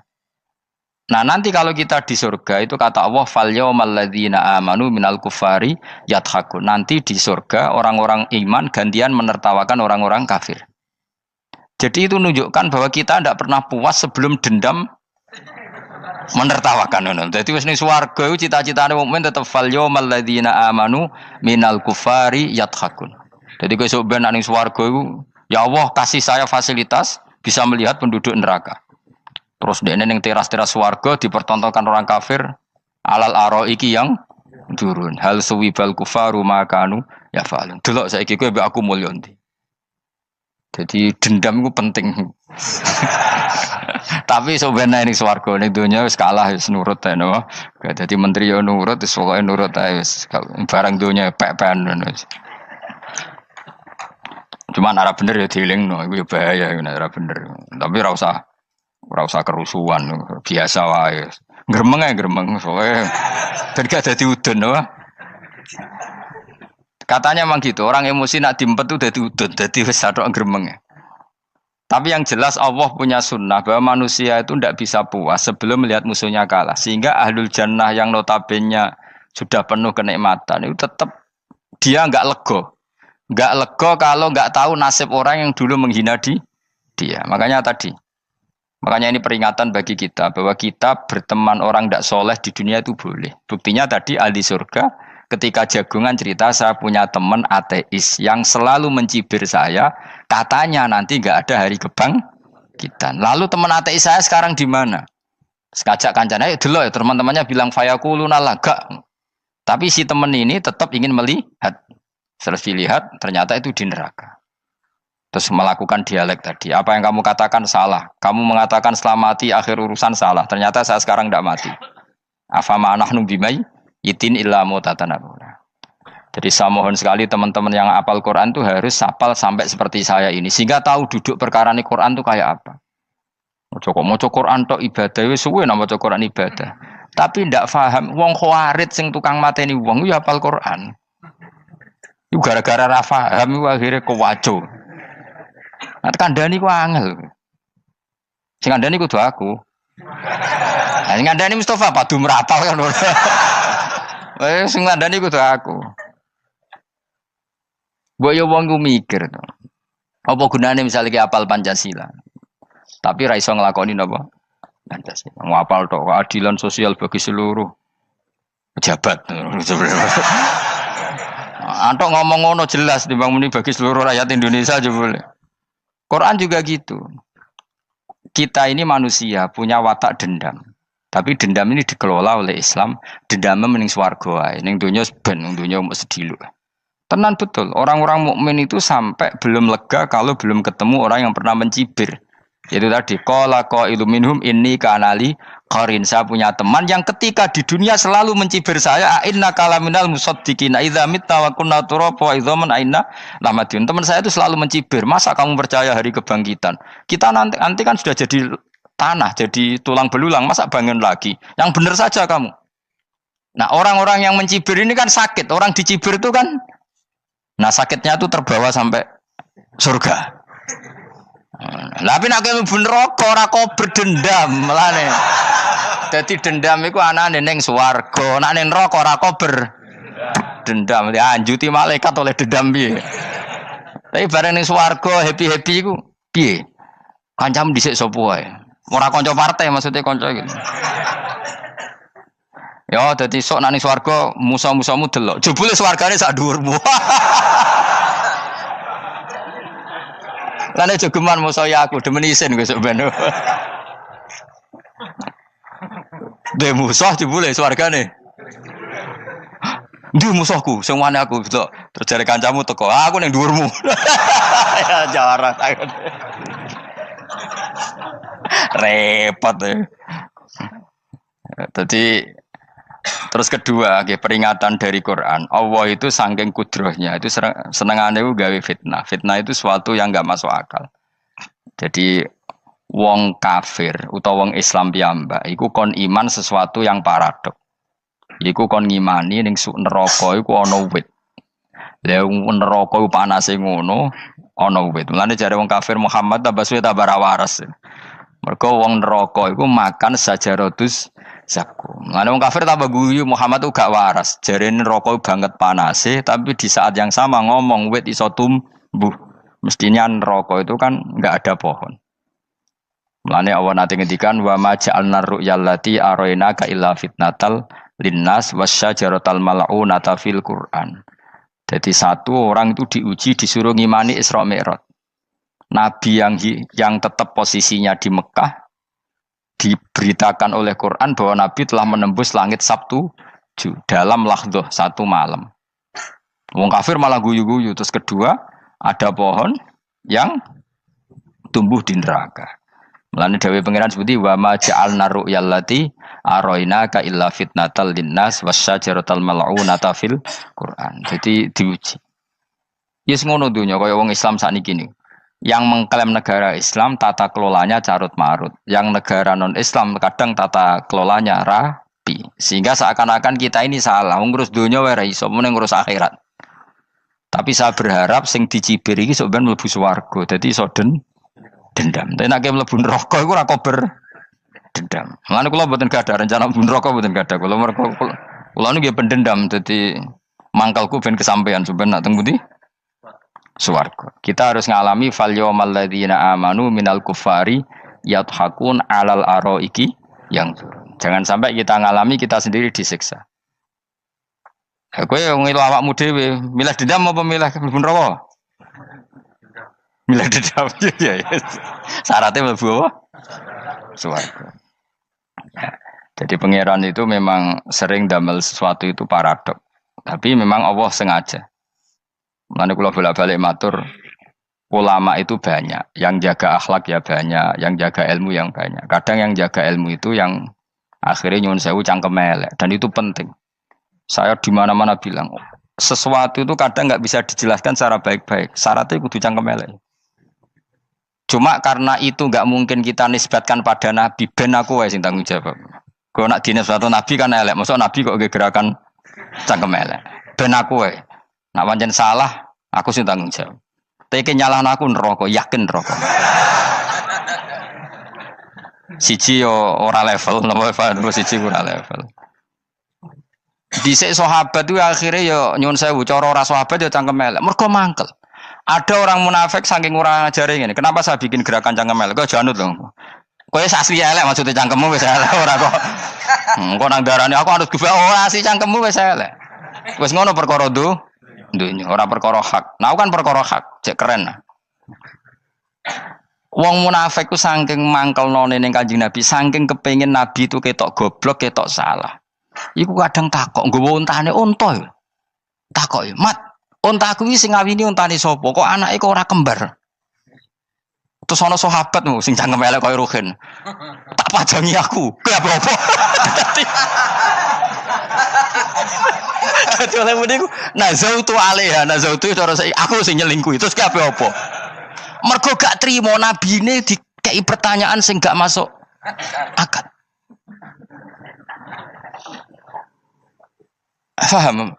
Nah, nanti kalau kita di surga itu kata Allah fal yaumal ladzina amanu minal kufari yadhakun. Nanti di surga orang-orang iman gantian menertawakan orang-orang kafir. Jadi itu menunjukkan bahwa kita tidak pernah puas sebelum dendam menertawakan. Jadi wis ning swarga iku cita-citane mukmin tetep fal yaumal ladzina amanu minal kufari yadhakun. Jadi kowe sok ben ning swarga iku ya Allah kasih saya fasilitas bisa melihat penduduk neraka. Terus dene ning teras-teras swarga dipertontonkan orang kafir alal araiki yang turun. Hal suwibal kufaru makanu ya fa'alun. Delok saiki kowe mbek aku mulya ndi. Jadi dendam itu penting. Tapi sebenarnya ini swarga ning donya wis kalah wis nurut ae no. Dadi menteri yo nurut wis pokoke nurut ae wis barang donya pek-pekan ngono. Cuman arah bener ya dielingno iku ya bahaya nek ora bener. Tapi ora usah kerusuhan biasa wae. Gremeng ae gremeng pokoke ben gak dadi udun no. Katanya memang gitu, orang emosi nak diempet itu dadi udun, dadi wis satok gremeng. Tapi yang jelas Allah punya sunnah bahwa manusia itu tidak bisa puas sebelum melihat musuhnya kalah. Sehingga ahlul jannah yang notabene sudah penuh kenikmatan itu tetap dia enggak lego. Enggak lego kalau enggak tahu nasib orang yang dulu menghina dia. Makanya ini peringatan bagi kita bahwa kita berteman orang tidak soleh di dunia itu boleh. Buktinya tadi ahli surga ketika jagungan cerita saya punya teman ateis yang selalu mencibir saya, katanya nanti nggak ada hari kebangkitan. Lalu teman ateis saya sekarang di mana? Sekajak kancana, dulu ya teman-temannya bilang fayakuluna laga. Tapi si teman ini tetap ingin melihat. Setelah dilihat, ternyata itu di neraka. Terus melakukan dialek tadi. Apa yang kamu katakan salah. Kamu mengatakan setelah mati akhir urusan salah. Ternyata saya sekarang tidak mati. Afama anahnu bimai itin illa mutatanabuna. Jadi saya mohon sekali teman-teman yang hafal Quran itu harus hafal sampai seperti saya ini sehingga tahu duduk perkara ini Quran itu kayak apa. Maca Quran tok ibadah wis suwe nang maca Quran ibadah. Tapi ndak paham wong khawarit sing tukang mateni wong ya hafal Quran. Iku gara-gara ra paham iku akhire kewaco. Nah kandhani ku angel. Sing kandhani kudu aku. Nah sing kandhani Mustafa padu merapal kan. Sing ngandani kudu aku. Mbok yo wong ku mikir to. Apa gunane misalnya ki apal Pancasila. Tapi ra iso nglakoni napa? Pancasila. Ngapal tok keadilan sosial bagi seluruh pejabat. Antok ngomong ngono jelas timbang muni bagi seluruh rakyat Indonesia aja boleh. Quran juga gitu. Kita ini manusia punya watak dendam. Tapi dendam ini dikelola oleh Islam. Dendamnya mending swarga ae. Ning donya ben, ning donya mesti dilu. Tenan betul. Orang-orang mukmin itu sampai belum lega kalau belum ketemu orang yang pernah mencibir. Yaitu tadi qala qailum minhum inni kanali qarin. Saya punya teman yang ketika di dunia selalu mencibir saya, inna kalaminal musaddiqina idza mitta wa kunna turaba wa idzaman aina lamadun. Teman saya itu selalu mencibir. Masa kamu percaya hari kebangkitan? Kita nanti kan sudah jadi tanah, jadi tulang belulang, masa bangun lagi? Yang benar saja kamu. Nah orang-orang yang mencibir ini kan sakit. Orang dicibir itu kan, nah sakitnya itu terbawa sampai surga. Tapi nak kamu bener rokok, rokok berdendam, melane. Jadi dendam itu anane neng swarga, nak neng rokok, rokok berdendam. Dianjuti malaikat oleh dendam biye. Tapi bareng ning swarga happy-happy iku piye? Kancamu dhisik sapa wae. Ora kanca partai maksudnya kanca gitu. Ya dadi sok nang swarga musa-musamu delok. Jebule swargane sak dhuwurmu. Lane jogeman musa ya aku demen isin besok ben. De musuh jebule swargane. Ndi musuhku sing wane aku delok. Terus jare kancamu teko, aku ning dhuwurmu. Ya jarak. Repot ya. Jadi terus kedua, peringatan dari Quran. Allah itu saking kudrohnya itu senengane itu gawe fitnah. Fitnah itu sesuatu yang enggak masuk akal. Jadi wong kafir utawa wong Islam piyambak iku kon iman sesuatu yang paradok. Iku kon ngimani ning neraka iku ana wit. Lah neraka iku panase ngono, ana wit. Mulane jare wong kafir Muhammad tambah suwe tambah ra waras. Mergo wong neraka iku makan sajaratus zakum. Mulane wong kafir tambah guyu Muhammad tuh gak waras. Jarene neraka banget panase, tapi di saat yang sama ngomong wit iso tumbuh. Mestinya neraka itu kan enggak ada pohon. Mulane Allah nanti ngendikan wa ma ja'alna ru'yallati arainaka illa fitnatal linnas wasyajaratal mal'unata fil Qur'an. Jadi satu orang itu diuji disuruh ngimani Isra Mi'raj. Nabi yang tetap posisinya di Mekah diberitakan oleh Quran bahwa Nabi telah menembus langit Sabtu dalam lahdoh satu malam. Wong kafir malah guyu-guyu. Terus kedua ada pohon yang tumbuh di neraka. Mulane dawuh pangeran sebuti wa ma ja'alna ru'yallati arainaka illa fitnatal linnas wasyajaratal mal'unata fil Quran. Jadi diuji. Yes ngono dunya kaya wong Islam sakniki niku. Yang mengklaim negara Islam tata kelolanya carut marut. Yang negara non Islam kadang tata kelolanya rapi. Sehingga seakan-akan kita ini salah. Ngurus dunia wae ra iso, mung ngurus akhirat. Tapi saya berharap sing dicibir iki sok ben mlebu swarga. Dadi iso dendam. Tapi nek mlebu neraka iku ora kober dendam. Mulane kula mboten gadah rencana mlebu neraka mboten gadah. Kula niku nggih pendendam dadi mangkalku ben kesampaian sampeyan nak teng pundi? Swarga. Kita harus ngalami fal yawmal ladzina amanu minal kuffari yadhakun alal araiki yang jangan sampai kita ngalami kita sendiri disiksa. Kowe ngilu awakmu dhewe, milih dendam apa milih mlebu neraka? Milih dendam ya. Syaratnya mlebu apa? Swarga. Jadi pangeran itu memang sering damel sesuatu itu paradok. Tapi memang Allah sengaja. Mulane kula bolak-balik matur, ulama itu banyak, yang jaga akhlak ya banyak, yang jaga ilmu yang banyak. Kadang yang jaga ilmu itu yang akhirnya nyuwun sewu cangkem elek dan itu penting. Saya di mana-mana bilang, sesuatu itu kadang nggak bisa dijelaskan secara baik-baik. Syaratnya kudu cangkem elek. Cuma karena itu nggak mungkin kita nisbatkan pada nabi, ben aku wae sing tanggung jawab. Kalau nak dinisbatkan nabi kan elek, maksud nabi kok gerakan cangkem elek. Ben aku wae. Nak pancen salah, aku sing tanggung jawab. Tapi nyalahno aku neraka, yakin neraka. Siji yo ora level, napa siji ora level. Dhisik sahabat itu akhirnya yo nyuwun sewu cara ora sahabat yo cangkem elek. Mergo mangkel. Ada orang munafik saking ora ngajari ngene. Kenapa saya bikin gerakan cangkem elek? Kok janut lho. Kowe asli elek maksudnya cangkemmu wis elek ora kok. Engko nang darane aku harus gubah ora asli cangkemmu wis elek. Wis ngono perkara dunya ora perkara hak. Nah kan perkara hak, cek keren. Wong munafik ku saking mangkelnone ning Kanjeng Nabi, saking kepengin Nabi itu ketok goblok, ketok salah. Iku kadang takok nggawa untane unta. Takok, "Mat, untaku iki sing ngawini untane sapa? Kok anake kok ora kembar?" Terus ana sahabat sing cangkem elek koyo Ruhin. Tak pajangi aku. Kowe apa-apa? Dadi oleh muni ku nazautu alaiha, nazautu cara aku sing nyelingkuhi. Terus ki apa? Mergo gak trimo nabine dikei pertanyaan sing gak masuk akal. Paham?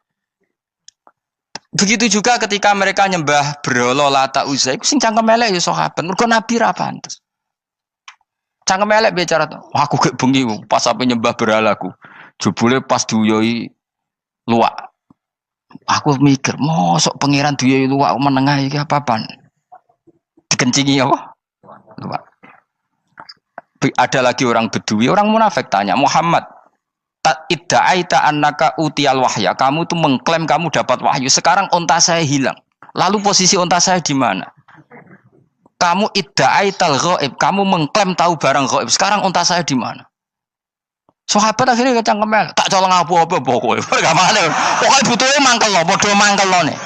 Begitu juga ketika mereka nyembah berhala Lata Uzza iku sing cangkem elek ya sahabat. Mergo nabi ra pantes. Cangkem elek bicara, aku gek bengi pas sampe nyembah berhalaku. Jebule pas duyoi luwak. Aku mikir, mosok pangeran duwe luwak menengah iki apa-apaan? Dikencingi apa? Luwak. Ada lagi orang Bedui, orang munafik tanya, Muhammad, idda'aita annaka utiyal wahya. Kamu tuh mengklaim kamu dapat wahyu. Sekarang onta saya hilang. Lalu posisi onta saya di mana? Kamu idda'aital ghaib. Kamu mengklaim tahu barang ghaib. Sekarang onta saya di mana? Sahabat akhirnya kecangkemel. Tak colong apa-apa pokoknya. Pokoknya butuhnya mangkel lo. Bodoh mangkel lo nih.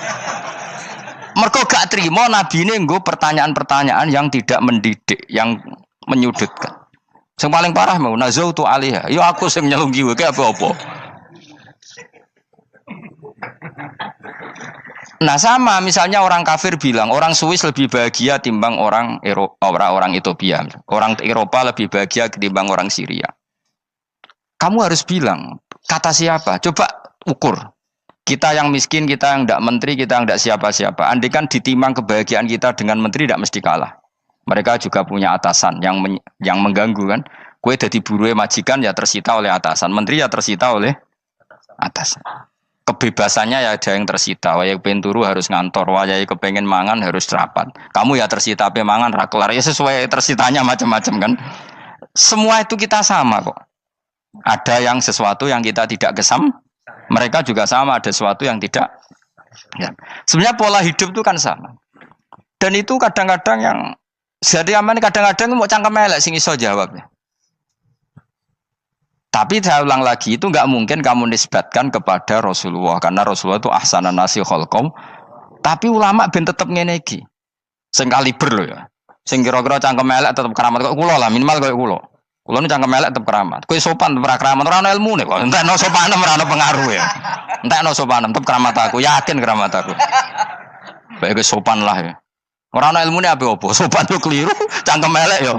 Mergo gak terima Nabi ini nggo pertanyaan-pertanyaan yang tidak mendidik, yang menyudutkan. Yang paling parah mau nazautu alaiha. Yo aku sing nyelunggi wae apa-apa. Nah sama misalnya orang kafir bilang orang Swiss lebih bahagia timbang orang orang Ethiopia. Orang Eropa lebih bahagia ketimbang orang Syria. Kamu harus bilang kata siapa? Coba ukur. Kita yang miskin, kita yang tidak menteri, kita yang tidak siapa-siapa. Andai kan ditimang kebahagiaan kita dengan menteri tidak mesti kalah. Mereka juga punya atasan yang mengganggu kan. Kue jadi buruh majikan ya tersita oleh atasan. Menteri ya tersita oleh atasan. Kebebasannya ya ada yang tersita. Wayai kepengen turu harus ngantor. Wayai kepengen mangan harus rapat. Kamu ya tersita pe mangan rakelar. Ya sesuai tersitanya macam-macam kan. Semua itu kita sama kok. Ada yang sesuatu yang kita tidak gesam. Mereka juga sama ada sesuatu yang tidak. Ya. Sebenarnya pola hidup itu kan sama. Dan itu kadang-kadang yang jadi aman kadang-kadang mau cangkem elek sing iso jawab ya. Tapi saya ulang lagi itu enggak mungkin kamu nisbatkan kepada Rasulullah karena Rasulullah itu ahsanan nasi khalqum. Tapi ulama ben tetep ngene iki. Sing kaliber lho ya. Sing kira-kira cangkem elek tetep keramat kok kula lah minimal koyo kula. Kula nu cangkem elek tetep keramat. Kowe sopan tetep keramat ora ono ilmune kok. Entekno sopan ora ono pengaruh ya. Entekno sopan tetep keramat aku, yakin keramat aku. Baik sopan lah ya. Ora ana ilmune apa-apa, sopan yo keliru, cangkem elek yo.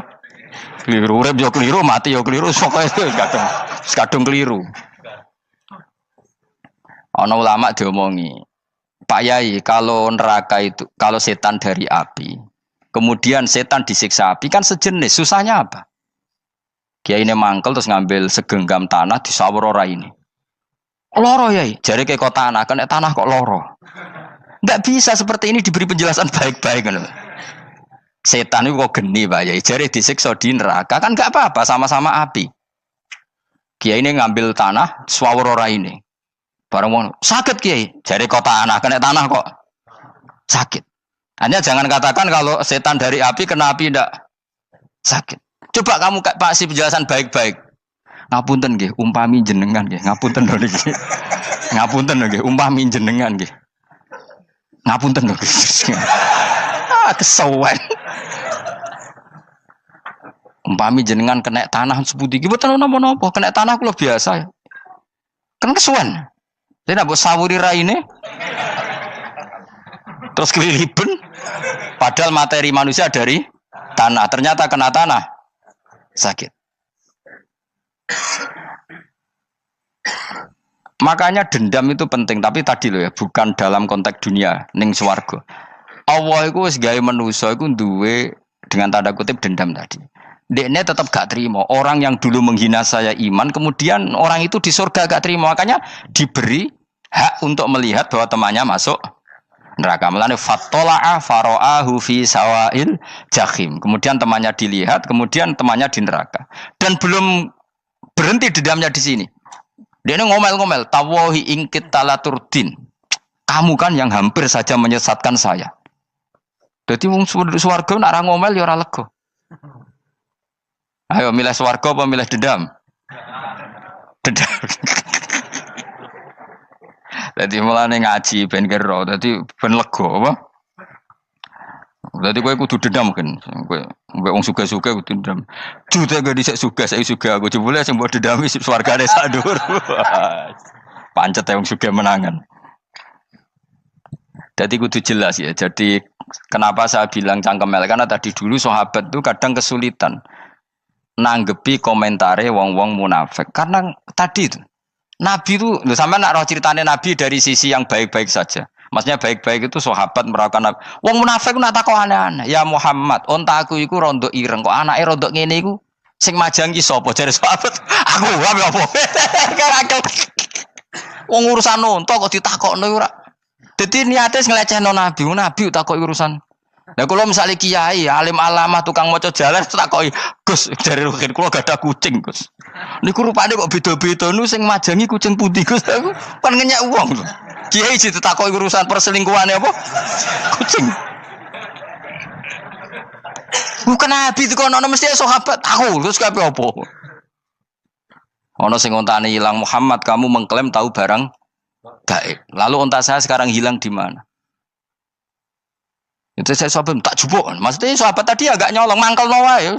Keliru, urip yo keliru, mati yo keliru, pokoke kadung keliru. Ana ulama diomongi, Pak Yai, kalau neraka itu, kalau setan dari api, kemudian setan disiksa api kan sejenis, susahnya apa? Kiai ini mangkel terus ngambil segenggam tanah disawur ora ini. Loro Yai, jare ke kok tanah, kena tanah kok loro. Enggak bisa seperti ini diberi penjelasan baik-baik kan. Setan itu kok geni Pak Yai, jare disiksa di neraka kan enggak apa-apa, sama-sama api. Kiai ini ngambil tanah, swawur ora ini. Barang mau sakit Kiai, jare kok tanah, kena tanah kok sakit. Hanya jangan katakan kalau setan dari api kena api enggak sakit. Coba kamu kasih penjelasan baik-baik. Ngapunten nggih, umpami jenengan nggih, ngapunten lho niki. Ngapunten lho nggih, umpami jenengan nggih. Ngapunten lho. Kesuwen. Umpami jenengan kena tanah sepundi iki mboten napa-napa, kena tanah kula biasa. Kan kesuwen. Dene mbok sawuri raine. Terus keliliben padahal materi manusia dari tanah, ternyata kena tanah sakit. Makanya dendam itu penting, tapi tadi loh ya, bukan dalam konteks dunia ning swarga. Allah iku wis gawe manusa iku duwe dengan tanda kutip dendam tadi. Dekne tetap gak terima. Orang yang dulu menghina saya iman, kemudian orang itu di surga gak terima. Makanya diberi hak untuk melihat bahwa temannya masuk neraka. Melane fattala'a fara'ahu fi sawail jahim. Kemudian temannya dilihat, kemudian temannya di neraka. Dan belum berhenti dendamnya di sini. Dia ngomel-ngomel, tawahi ingkit talaturdin. Kamu kan yang hampir saja menyesatkan saya. Jadi wong swarga nek ora ngomel ya ora lega. Ayo milih swarga apa milih dendam? Dendam. Dadi mulane ngaji ben kero, dadi ben lega apa? Dadi kowe kudu dendam kan. Kowe mbek wong sugih-sugih kudu dendam. Jute gak dhisik sugih, saiki sugih aku jebule sing mbok dendami swargane sak dhuwur. Pancet wong sugih menangan. Jadi kudu jelas ya. Jadi kenapa saya bilang cangkemel? Karena tadi dulu sahabat itu kadang kesulitan nanggepi komentare wong-wong munafik. Karena tadi itu Nabi itu, sampai nak roh ceritanya Nabi dari sisi yang baik-baik saja. Maksudnya baik-baik itu sahabat merawakan Nabi. Wong munafik itu nak takok aneh-aneh. Ya Muhammad, onta aku iku rondo ireng kok anake rondo ngene iku sing majangi sapa jare sahabat? Aku wae apa? Wong urusan unta kok ditakokno ora. Dadi niate nglecehno nabi, nabi takoki urusan. Lah kula misale kiai, alim alamah tukang maca jalan takoki, "Gus, dari rukin kula gak ada kucing, Gus." Niku rupane kok beda-beda nu sing majangi kucing putih, Gus. Aku kan ngenyek wong lho. Kiai ditakoki urusan perselingkuhane apa? Kucing. Bukan nabi itu kono mesti sahabat tahu terus kabeh apa? Ono sing ontane hilang Muhammad kamu mengklaim tahu barang gaib. Lalu onta saya sekarang hilang di mana? Itu saya sahabat tak jupuk. Maksudnya sahabat tadi agak nyolong mangkel wae.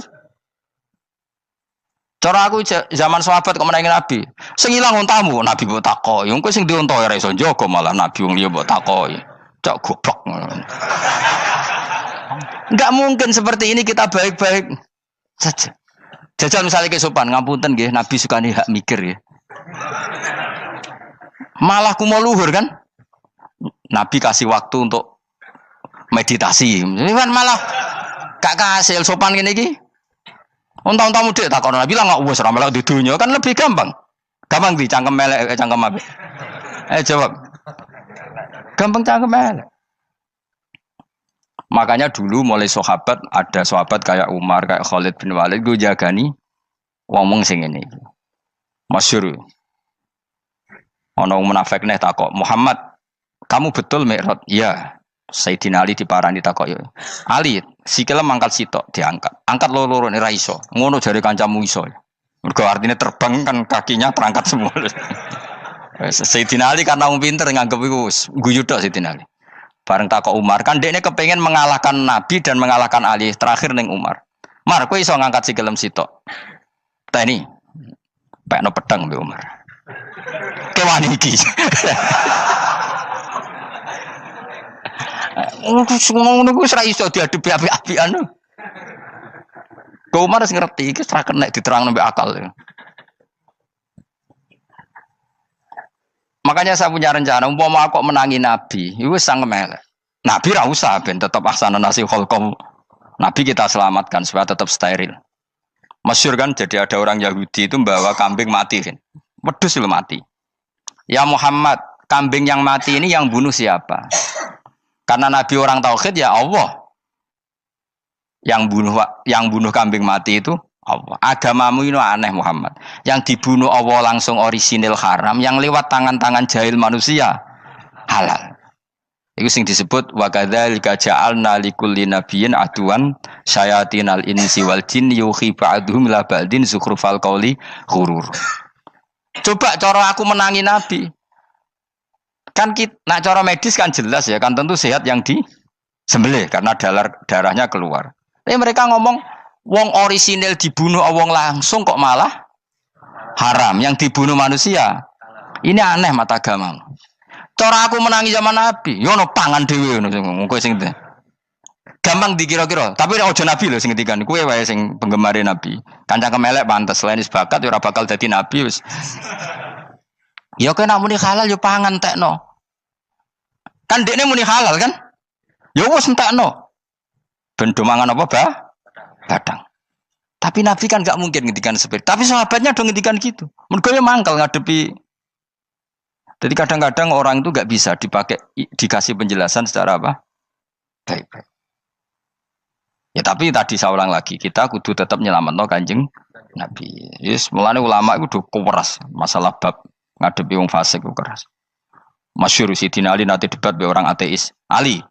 Cara aku zaman sahabat kok menangi nabi. Sing hilang ontamu nabi mbok takoki. Engko sing di onta ora iso njaga malah nabi wong liya mbok takoki. Cok goblok. Enggak mungkin seperti ini kita baik-baik saja. Jajal misalnya ke sopan, ngapunten nggih, Nabi sukani hak mikir ya. Malah kumo luhur kan? Nabi kasih waktu untuk meditasi. Ini kan malah gak kasih sopan gini iki. Unta-unta mudik takon Nabi lah nggak wes ramal di dunia kan lebih gampang. Gampang di cangkem melek cangkem apa? Jawab. Gampang cangkem melek. Makanya dulu mulai sahabat ada sahabat kayak Umar, kayak Khalid bin Walid gue jagani wong sing ini. Masyhur. Ono munafik neh takok, "Muhammad, kamu betul Mi'raj?" "Iya." Sayyidina Ali diparani takok, "Ali, sikile mangkat sitok diangkat. Angkat loro-loro ora iso." Ngono jare kancamu iso. Mergo artine terbang kan kakinya terangkat semua. Sayyidina Ali karena wong pinter nganggep iku guyu tok Sayyidina Ali. Bareng takok Umar, kan dekne kepengen mengalahkan Nabi dan mengalahkan Ali. Terakhir ning Umar. "Mar, kowe iso ngangkat sikilem sitok." "Teni." Pekno pedang mbek Umar. Kewan iki. Ngono ku wis ra iso diadepi api-apian. Kok Umar wis ngerti iki ora kena diterangno mbek akal. Makanya saya punya rencana, umpama kok menangi Nabi, itu sang melek. Nabi ra usah ben tetap ahsana nasi kholqom. Nabi kita selamatkan supaya tetap steril. Masyhur kan, jadi ada orang Yahudi itu membawa kambing mati kan. Wedhus itu mati. "Ya Muhammad, kambing yang mati ini yang bunuh siapa?" Karena Nabi orang tauhid ya Allah. Yang bunuh kambing mati itu Allah. Agamamu ini aneh Muhammad. Yang dibunuh Allah langsung orisinil haram, yang lewat tangan-tangan jahil manusia halal. Itu sing disebut wa kadzalika ja'alna likulli nabiyyin aduwan syayatinal insi wal jin yuhi ba'dhum la ba'din zukhrufal qauli ghurur. Coba cara aku menangi Nabi. Kan nak cara medis kan jelas ya, kan tentu sehat yang disembelih karena darahnya keluar. Tapi mereka ngomong wong orisinil dibunuh wong langsung kok malah haram yang dibunuh manusia. Ini aneh mata agama. Cara aku menangi zaman Nabi, yo ono pangan dhewe ngono kowe sing gampang dikira-kira. Tapi ojo Nabi lho sing ngendikan, kowe wae sing penggemar Nabi. Kancang kemelek pantes selain bakat ora bakal dadi nabi wis. Ya kowe nak muni halal yo pangan tekno. Kan dekne muni halal kan? Ya wis entekno. Ben do mangan apa, Badang. Tapi Nabi kan gak mungkin ngendikan seperti. Tapi sahabatnya dong ngendikan gitu. Mergo ya mangkal ngadepi. Jadi kadang-kadang orang itu gak bisa dikasih penjelasan secara apa? Baik-baik. Ya tapi tadi saya ulang lagi, kita kudu tetap nyelametno Kanjeng Nabi. Yes, mulane ulama itu udah keras masalah bab ngadepi wong fasik itu keras. Masyhur Sidina Ali nanti debat be orang ateis. "Ali,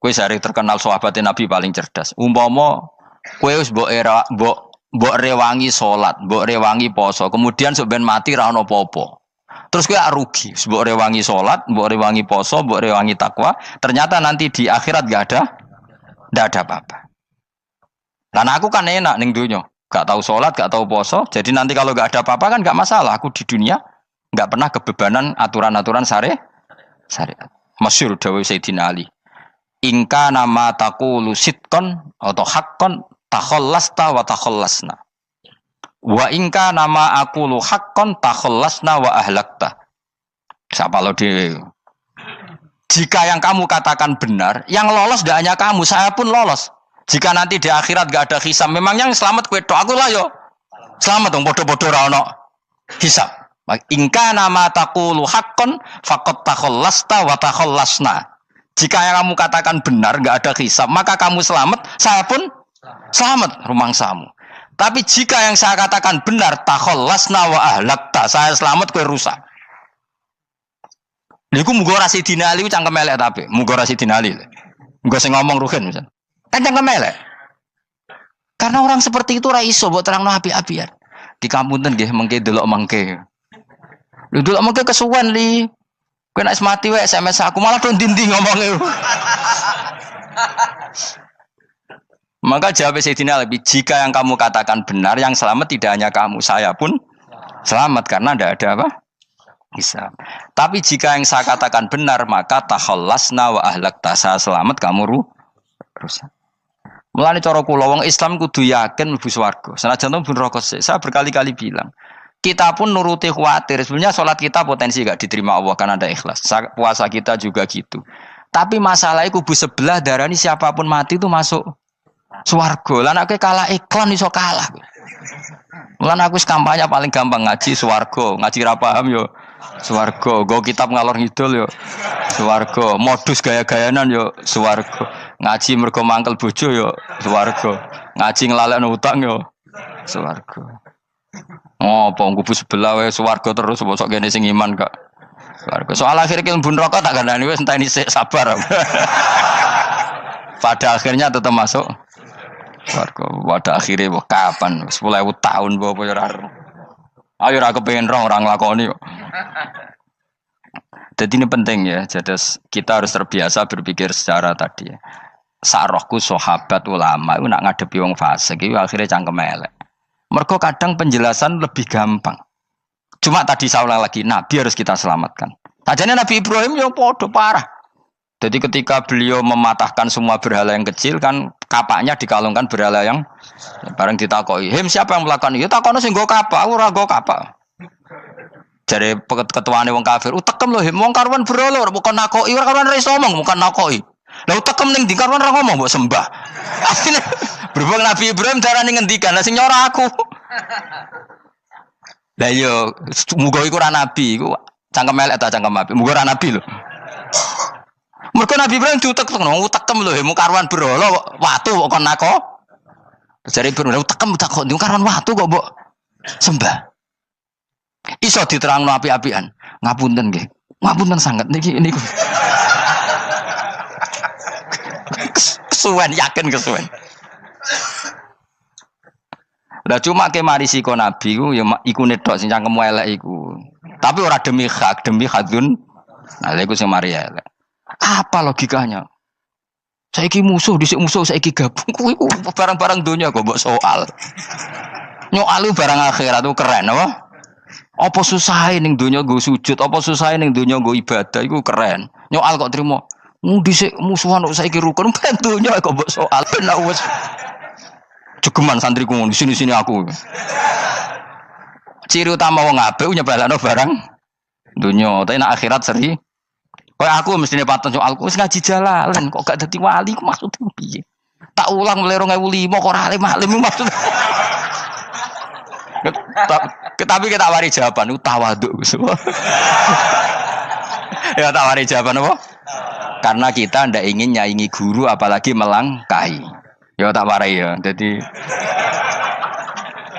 kowe sare terkenal sahabatnya Nabi paling cerdas. Umpama kowe wis mbok rewangi salat, mbok rewangi poso, kemudian sok ben mati ra ono apa-apa. Terus kowe rugi, mbok rewangi salat, mbok rewangi poso, mbok rewangi takwa, ternyata nanti di akhirat enggak ada apa-apa. Dan aku kan enak ning donya, gak tahu salat, gak tahu poso, jadi nanti kalau enggak ada apa-apa kan enggak masalah. Aku di dunia enggak pernah kebebanan aturan-aturan syariat. Masyhur dawuh Sayyidina Ali. "Ingka nama taqulu sidqan atau haqqan takhallasta wa takhallasna. Wa ingka nama aqulu haqqan takhallasna wa ahlakta." Siapa lo dhewe? Jika yang kamu katakan benar, yang lolos tidak hanya kamu, saya pun lolos. Jika nanti di akhirat gak ada hisab, memang yang selamat kowe tok, aku lah yo. Selamat dong bodoh-bodoh ra ono hisab. Ingka nama taqulu haqqan faqad takhallasta wa takhallasna. Jika yang kamu katakan benar, enggak ada hisab, maka kamu selamat, saya pun selamat rumangsamu. Tapi jika yang saya katakan benar, takhallasna wa ahlakta, saya selamat kowe rusak. Niku muga ora Sidina Ali cangkem elek tapi, muga ora Sidina Ali. Muga sing ngomong Ruhin misal. Kan cangkem elek. Karena orang seperti itu ora iso mbok terangno api-apian. Di kampunten nggih mengke delok mengke. Lho delok mengke kesuwen li. Kowe nek mati wae SMS aku malah do ndi ngomongnya. Maka jawab Sayyidina Ali, jika yang kamu katakan benar, yang selamat tidak hanya kamu, saya pun selamat karena tidak ada apa? Bisa. Tapi jika yang saya katakan benar, maka takhallasna wa ahlakta, saya selamat, kamu rusak. Mulane cara kula wong Islam kudu yakin mlebu swarga. Senajan to pun rokok sik. Saya berkali-kali bilang, kita pun nuruti khawatir. Sebenarnya sholat kita potensi gak diterima Allah karena ada ikhlas. Puasa kita juga gitu. Tapi masalahnya kubu sebelah darani siapapun mati itu masuk swarga. Lah nek kalah iklan iso kalah. Lan aku kampanye paling gampang ngaji swarga, ngaji ra paham yo swarga, go kitab ngalor ngidul yo swarga, modus gaya-gayanan yo swarga. Ngaji mergo mangkel bojo yo swarga. Ngaji nglalekno utang yo swarga. Oh, kubu sebelah wae swarga terus bosok kene sing iman kak. Swarga. Soal akhir ki mlebu neraka tak kandhani wis enteni sik sabar. Pada akhirnya tetap masuk swarga. Pada akhirnya kapan? 10.000 tahun apa ya ora. Ayo ora kepengin orang nglakoni kok. Jadi ini penting ya. Jadi kita harus terbiasa berpikir secara tadi. Sarohku sahabat ulama itu nak ngadepi wong fasik itu akhirnya cangkem elek. Mergo kadang penjelasan lebih gampang. Cuma tadi saya ulang lagi, Nabi harus kita selamatkan. Sajane Nabi Ibrahim yang podo parah. Jadi ketika beliau mematahkan semua berhala yang kecil kan kapaknya dikalungkan berhala yang bareng ditakoki. Him siapa yang melakukan itu? Takono sing nggo kapak, ora nggo kapak. Jare ketuane wong kafir, utekem lho him wong karuan berhala bukan nakoki, ora karuan iso ngomong, bukan nakoki. Lah utekem ning ndi karuan ora ngomong mbok sembah. Asline berhubung Nabi Ibrahim darane ngendikan, lah sing nyora aku. Lah yo muga iku ora nabi, iku cangkem elek ta cangkem apik. Muga ora nabi lho. Mergo Nabi Ibrahim utekem lho, hemu karuan berhala watu kok kon nako. Jare Ibrahim utekem tak kok karuan watu kok mbok sembah. Iso diterangno api-apian. Ngapunten nggih. Ngapunten sanget niki niku. Kesuwen yakin kesuwen. Lah cuma ke mari siko Nabi ku ya iku netok sing cangkemmu elek iku. Tapi ora demi hak, demi hadun. Nah lha iku sing mari elek. Apa logikanya? Saiki musuh dhisik musuh saiki gabung kuwi barang-barang donya kok mbok soal. Nyoal barang akhirat itu keren apa? Apa susahe ning donya nggo sujud, apa susahe ning donya nggo ibadah iku keren. Nyoal kok trimo. Dhisik musuhan kok saiki rukun ben donya kok mbok soal ben wis jegeman santriku di sini aku. Ciri utama wong apik nyebalakno barang donya, tapi nek akhirat seri. Kayak aku mestine paton soal aku wis ngaji jalalan kok gak dadi wali ku maksudnya piye? Tak ulang mulai 2005 kok ora alim maksud. Tapi kita wari jawaban tawaduk. Ya tak wari jawaban apa? Karena kita ndak ingin nyaingi guru apalagi melangkahi. Ya tak warai ya. Jadi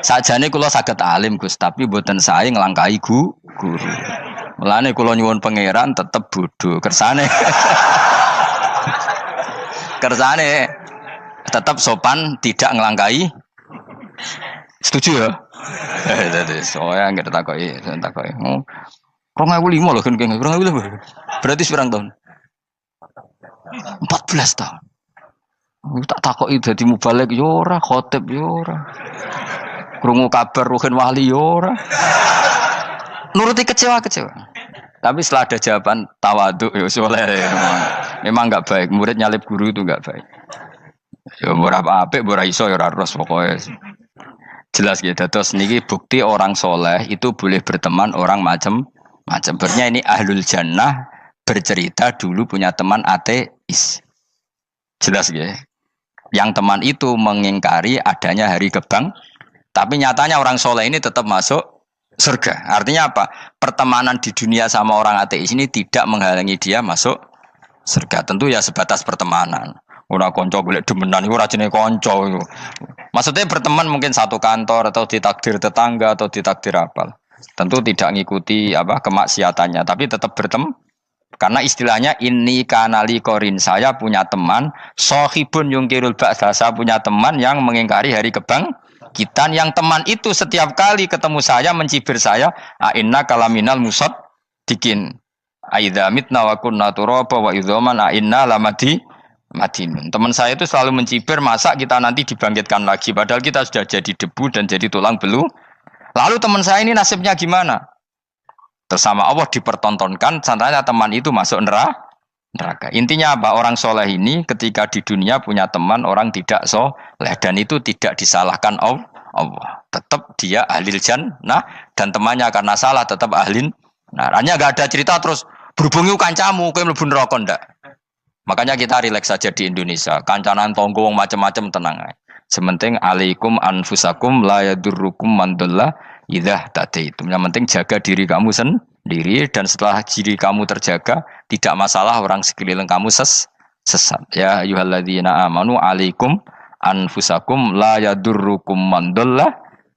sajane kula saged alim Gus, tapi mboten sae nglangkahi guru. Mulane kula nyuwun pangeran tetep bodho. Kersane tetap sopan, tidak ngelangkai. Setuju ya? Jadi soalnya nggak takoki. 2005 loh kan, 2005. Berarti seberang tahun? 14 tahun. Tak takoki dadi mubalek yo ora, khotib yo ora. Krungu kabar Ruhin Wali yo ora. Nuruti kecewa. Tapi setelah ada jawaban tawaduk ya soleh. Memang enggak baik. Murid nyalip guru itu enggak baik. Ya berapa apik ora iso ya ora terus pokoke. Jelas gitu. Terus niki bukti orang soleh itu boleh berteman orang macam-macam. Berarti ini ahlul jannah bercerita dulu punya teman ateis. Jelas gitu. Yang teman itu mengingkari adanya hari kebang. Tapi nyatanya orang soleh ini tetap masuk surga. Artinya apa? Pertemanan di dunia sama orang ateis ini tidak menghalangi dia masuk surga. Tentu ya sebatas pertemanan. Ora konco golek demenan iku ora jenenge konco iku. Maksudnya berteman mungkin satu kantor atau ditakdir tetangga atau ditakdir apa. Tentu tidak ngikuti apa kemaksiatannya, tapi tetap berteman. Karena istilahnya ini kanali korin, saya punya teman sohibun yungkirul ba'sa, saya punya teman yang mengingkari hari kebangkitan, yang teman itu setiap kali ketemu saya mencibir saya, inna kalaminal musad dikin aidza mitna wa kunna turaba wa idzaman inna lamati madinun. Teman saya itu selalu mencibir, masa kita nanti dibangkitkan lagi padahal kita sudah jadi debu dan jadi tulang belulang. Lalu teman saya ini nasibnya gimana? Tersama Allah dipertontonkan, contohnya teman itu masuk neraka. Intinya apa? Orang soleh ini ketika di dunia punya teman orang tidak soleh, dan itu tidak disalahkan Allah. Tetap dia ahlil jannah, dan temannya karena salah tetap ahlin. Nah, hanya gak ada cerita terus berhubungi kancamu, kowe mlebu neraka ndak. Makanya kita rileks saja di Indonesia. Kancanan tonggo macam-macam tenang aja. Sementing alaikum anfusakum la yadurrukum man dhalla idza tadaitum. Yang penting jaga diri kamu sendiri, dan setelah diri kamu terjaga, tidak masalah orang sekeliling kamu sesat. Ya ayyuhalladzina amanu alaikum anfusakum la yadurrukum man dhalla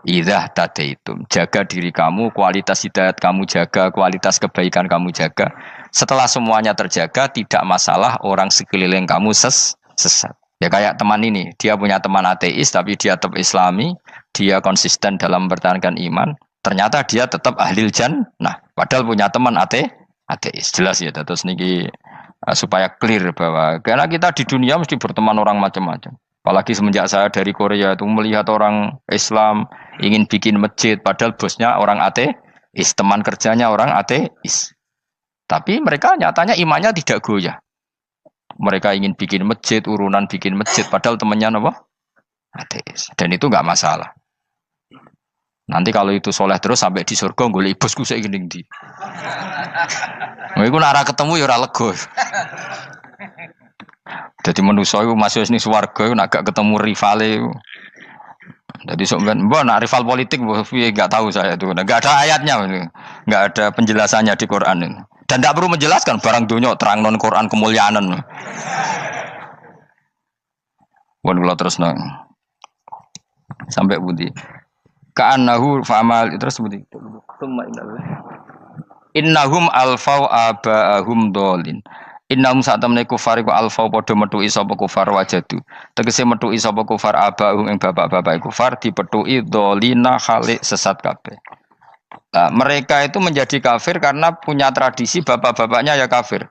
idza tadaitum. Jaga diri kamu, kualitas hidayat kamu jaga, kualitas kebaikan kamu jaga. Setelah semuanya terjaga, tidak masalah orang sekeliling kamu sesat. Ya kayak teman ini, dia punya teman ateis tapi dia tetap islami, dia konsisten dalam mempertahankan iman. Ternyata dia tetap ahlil jannah, padahal punya teman ateis. Jelas ya, terus niki supaya clear bahwa karena kita di dunia mesti berteman orang macam-macam. Apalagi semenjak saya dari Korea itu melihat orang Islam ingin bikin masjid, padahal bosnya orang ateis, teman kerjanya orang ateis. Tapi mereka nyatanya imannya tidak goyah. Mereka ingin bikin masjid, urunan bikin masjid, padahal temannya apa? Ateis. Dan itu nggak masalah. Nanti kalau itu soleh terus sampai di surga, golek bosku saya gini di. Iku nara ketemu ya ora lega. Jadi manusia itu masih ini swarga, nak gak ketemu rivale. Jadi sebenarnya, nak rival politik, nggak tahu saya itu, nggak ada ayatnya, nggak ada penjelasannya di Quran ini. Dan tidak perlu menjelaskan barang dunia terang non Quran kemuliaan. Wan kula terus nang sampai budi. Ka'annahu fa'amal terus budi. Innahum alfau aba'ahum dolin. Innahum satamne kufar iku alfau padha metuki sapa kufar wajadu. Tegese metuki sapa kufar aba'ahum ing bapak-bapak kufar dipetuki dolina khalik sesat kabeh. Nah, mereka itu menjadi kafir karena punya tradisi bapak-bapaknya ya kafir.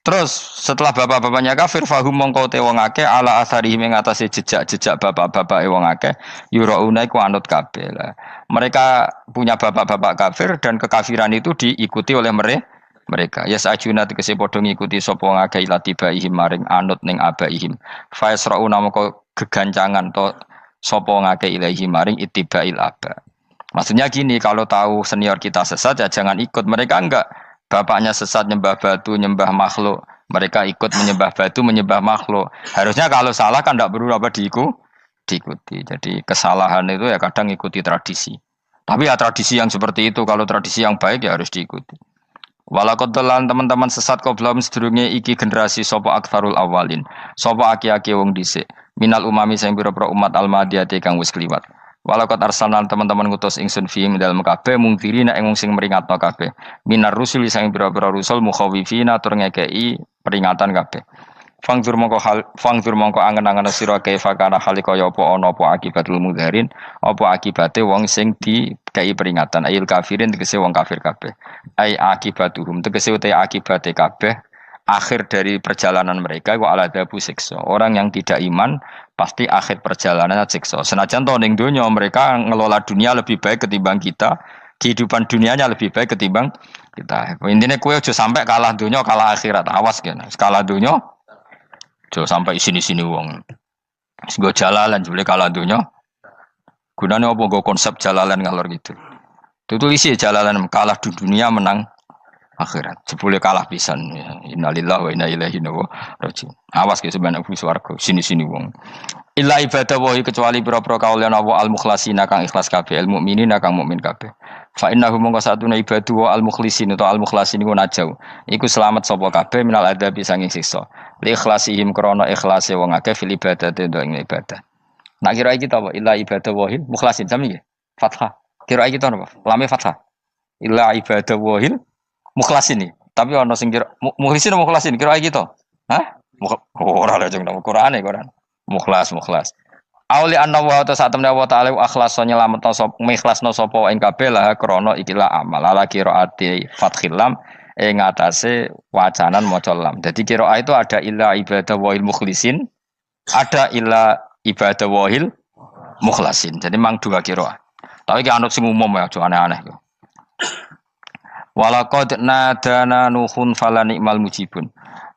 Terus setelah bapak-bapaknya kafir, fahum mongko te wong akeh ala asarihim ing atase jejak-jejak bapak-bapak wong akeh yurauna iku anut kabeh. Mereka punya bapak-bapak kafir dan kekafiran itu diikuti oleh mereka. Ya sajuna tegese padha ngikuti sapa wong akeh latibaihim maring anut ning abaihim. Fa yasrauna mongko gegancangan to sapa wong akeh ilahi maring ittibail aba. Maksudnya gini, kalau tahu senior kita sesat ya jangan ikut. Mereka enggak, bapaknya sesat nyembah batu, nyembah makhluk. Mereka ikut menyembah batu, menyembah makhluk. Harusnya kalau salah kan enggak perlu apa diikuti. Jadi kesalahan itu ya kadang ikuti tradisi. Tapi ya tradisi yang seperti itu, kalau tradisi yang baik ya harus diikuti. Walakodolan teman-teman sesat kau belum sedurunge iki generasi sopo akfarul awalin. Sopo aki-aki wong dhisik. Minal umami sing pira-pira umat almadiyati kang wis kliwat. Walakot arsalan teman-teman ngutus ingsun fi dalam kabeh mungkirina ing wong sing meringatno kabeh. Minar rusul sing pira-pira rusul mukhawifina tur ngekeki peringatan kabeh. Fangdur mongko angen-angen sira kaifa kana hale kaya apa ana apa akibatul mudharin, apa akibate wong sing dikei peringatan ayil kafirin tegese wong kafir kabeh. Ai akibatuhum tegese uta akibate kabeh akhir dari perjalanan mereka wa aladabu siksa. Orang yang tidak iman pasti akhir perjalanannya siksa. Senajan to ning donya mereka ngelola dunia lebih baik ketimbang kita, kehidupan dunianya lebih baik ketimbang kita. Intinya kowe aja sampai kalah donya kalah akhirat. Awas kene. Kalah donya aja sampai sini-sini wong. Sego jalalan jebule kalah donya. Gunane apa nggo konsep jalalan ngalor gitu. Tutulisi jalalan kalah di dunia menang akhirat. Jebule kalah pisan. Innalillahi wa inna ilaihi raji'un. Awas ke sebenarnya bus warga sini-sini wong. Illa ibadah wahi kecuali pira-pira kaulian Allah al-mukhlasina kang ikhlas kabeh, al-mukminina kang mukmin kabeh. Fa innahu mongko satune ibadu wa al-mukhlisin utawa al-mukhlasin iku najau. Iku selamat sapa kabeh minal adabi sanging siksa. Li ikhlasihim krana ikhlase wong akeh fil ibadati ing ibadah. Nak kira iki ta apa? Illa ibadah wahil mukhlasin sami nggih. Fathah. Kira iki ta apa? Lame fathah. Illa ibadah wahil mukhlasin. Tapi ana sing kira mukhlisin mukhlasin kira iki to. Hah? Ora lha jeng nang Qur'ane Quran. Mukhlas. Auli anna wa ta sak temne wa ta'ala akhlasa nyelametno sapa mikhlasno sapa ing kabeh lah krana ikilah amal ala qiraati fathil lam ing atase wacanan maca lam. Dadi qiraah itu ada illa ibadah wahil mukhlisin, ada illa ibadah wahil mukhlasin. Jadi mang dua qiraah. Tapi ki anut sing umum ya aja aneh-aneh. Walaqad nadana nuhun fala ni'mal mujibun.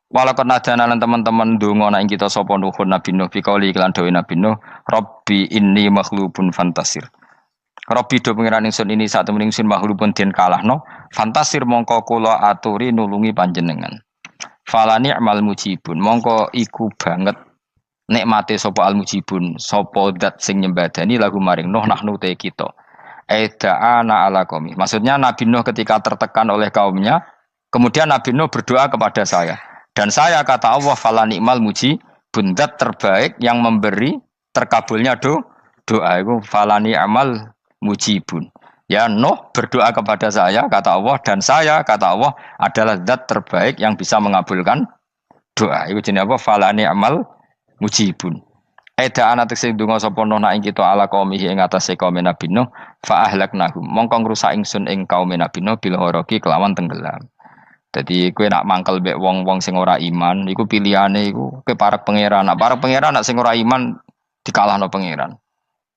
Walaqad nadana lan teman-teman ndonga nek kita sapa nuhun Nabi Nuh bi kauli iklan dawe Nabi Nuh, Rabbi inni maghlubun fantasir. Rabbi do pengiran ingsun ini sak temen ingsun maghlubun den kalahno, fantasir mongko kula aturi nulungi panjenengan. Fala ni'mal mujibun, mongko iku banget nikmate sapa al mujibun, sapa zat sing nyembadani lagu maring Nuh nahnu te kita. Aida'ana ala qaumi. Maksudnya Nabi Nuh ketika tertekan oleh kaumnya, kemudian Nabi Nuh berdoa kepada saya. Dan saya kata Allah fala ni'mal mujibun, zat terbaik yang memberi terkabulnya doa itu fala ni'mal mujibun. Ya Nuh berdoa kepada saya kata Allah, dan saya kata Allah adalah zat terbaik yang bisa mengabulkan doa. Itu jenenge apa? Fala ni'mal mujibun. Eda ana tekse ndonga sapa Nuh nak ing kita ala qaumihi ing atase kaum Nabi Nuh fa ahlaknahum mongko ngrusak ingsun ing kaum Nabi Nuh bil ghoroqi kelawan tenggelam. Jadi kowe nak mangkel mbek wong-wong sing ora iman iku pilihane iku kowe parek pangeran. Nak parek pangeran nak sing ora iman dikalahno pangeran.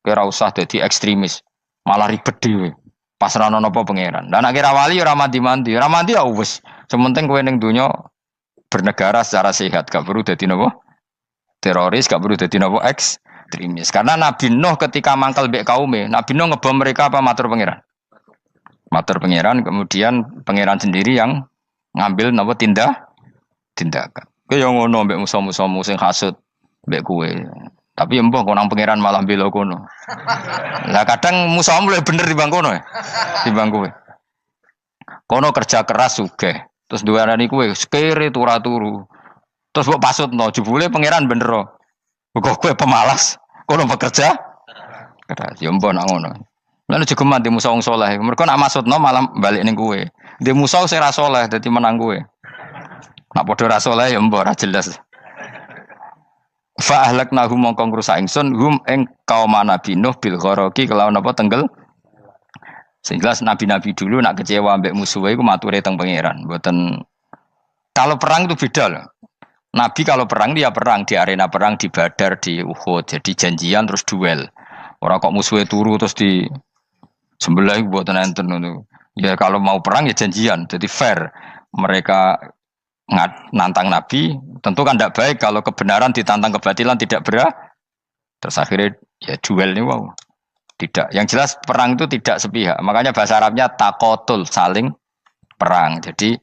Kowe ora usah dadi ekstremis, malah ribet dhewe. Pasrahno napa pangeran. Lah nek ora wali ora mandi-mandi, ora mandi ya wis. Sementing kowe ning donya bernegara secara sehat, gak perlu dadi napa? Teroris, gak perlu dadi napa ekstremis. Karena Nabi Nuh ketika mangkel mbek kaume, Nabi Nuh ngebom mereka apa matur pangeran? Matur pangeran, kemudian pangeran sendiri yang ngambil napa tindakan. Kowe yo ngono mbek musuh-musuhmu sing hasud mbek kowe. Tapi ya mbah konang pangeran malah bela kono. Lah kadang musuhmu luwih bener timbang kono ya. Timbang kowe. Kono kerja keras sugih. Terus duweni kowe sekere turu. Terus mbok pasutno jebule pangeran bener. Kok kowe pemalas. Kono bekerja keras. Ya mbah nak ngono. Lan jegeman di musuh wong saleh. Mergo nak maksudno malah balik ning kowe. Di musuh sing ra saleh dadi menang kowe. Nak padha ra saleh ya mbok ra jelas. Fa ahlaknahum mongko ngrusak ingsun hum ing kaum Nabi Nuh bil ghoroqi kelawan apa tenggel. Sing jelas nabi-nabi dulu nak kecewa mbek musuhe iku mature teng pangeran. Mboten kalau perang itu beda loh. Nabi kalau perang dia perang di arena perang di Badar, di Uhud, jadi janjian terus duel. Ora kok musuhe turu terus di sebelah mboten enten ngono. Ya kalau mau perang ya janjian, jadi fair. Mereka nantang Nabi, tentu kan tidak baik kalau kebenaran ditantang kebatilan tidak berat. Terus akhirnya ya duel ini wow. Tidak. Yang jelas perang itu tidak sepihak. Makanya bahasa Arabnya takotul, saling perang. Jadi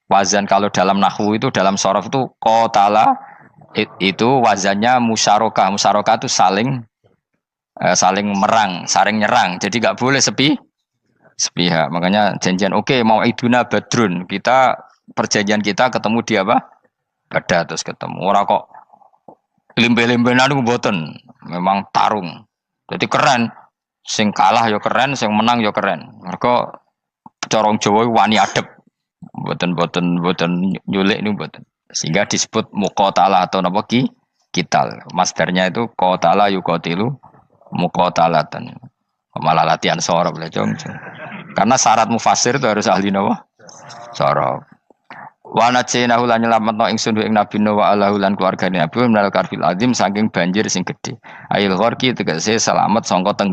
wazan kalau dalam nahwu itu dalam sorof itu qatala itu wazannya musyarakah. Musyarakah itu saling merang, saling nyerang. Jadi nggak boleh sepihak. Makanya janjian oke, mau iduna badrun. Perjanjian kita ketemu di apa? Badar terus ketemu. Ora kok limbe-limbenan ku mboten. Memang tarung. Jadi keren. Sing kalah ya keren, sing menang ya keren. Mergo corong Jawa wani adep. Mboten nyulik niku mboten. Sehingga disebut muqatalah atau napa kital. Masdarnya itu qatala yuqatilu muqatalatan. Malah latihan sorab lah jong. Karena syarat mufassir itu harus ahli napa? Sorab. Wa najinahu lan nyelametno ingsun ing Nabi Nuh wa alahu lan keluargane Nabi minal karfil azim saking banjir sing gedhe. Ail gharqi tegese selamat sangka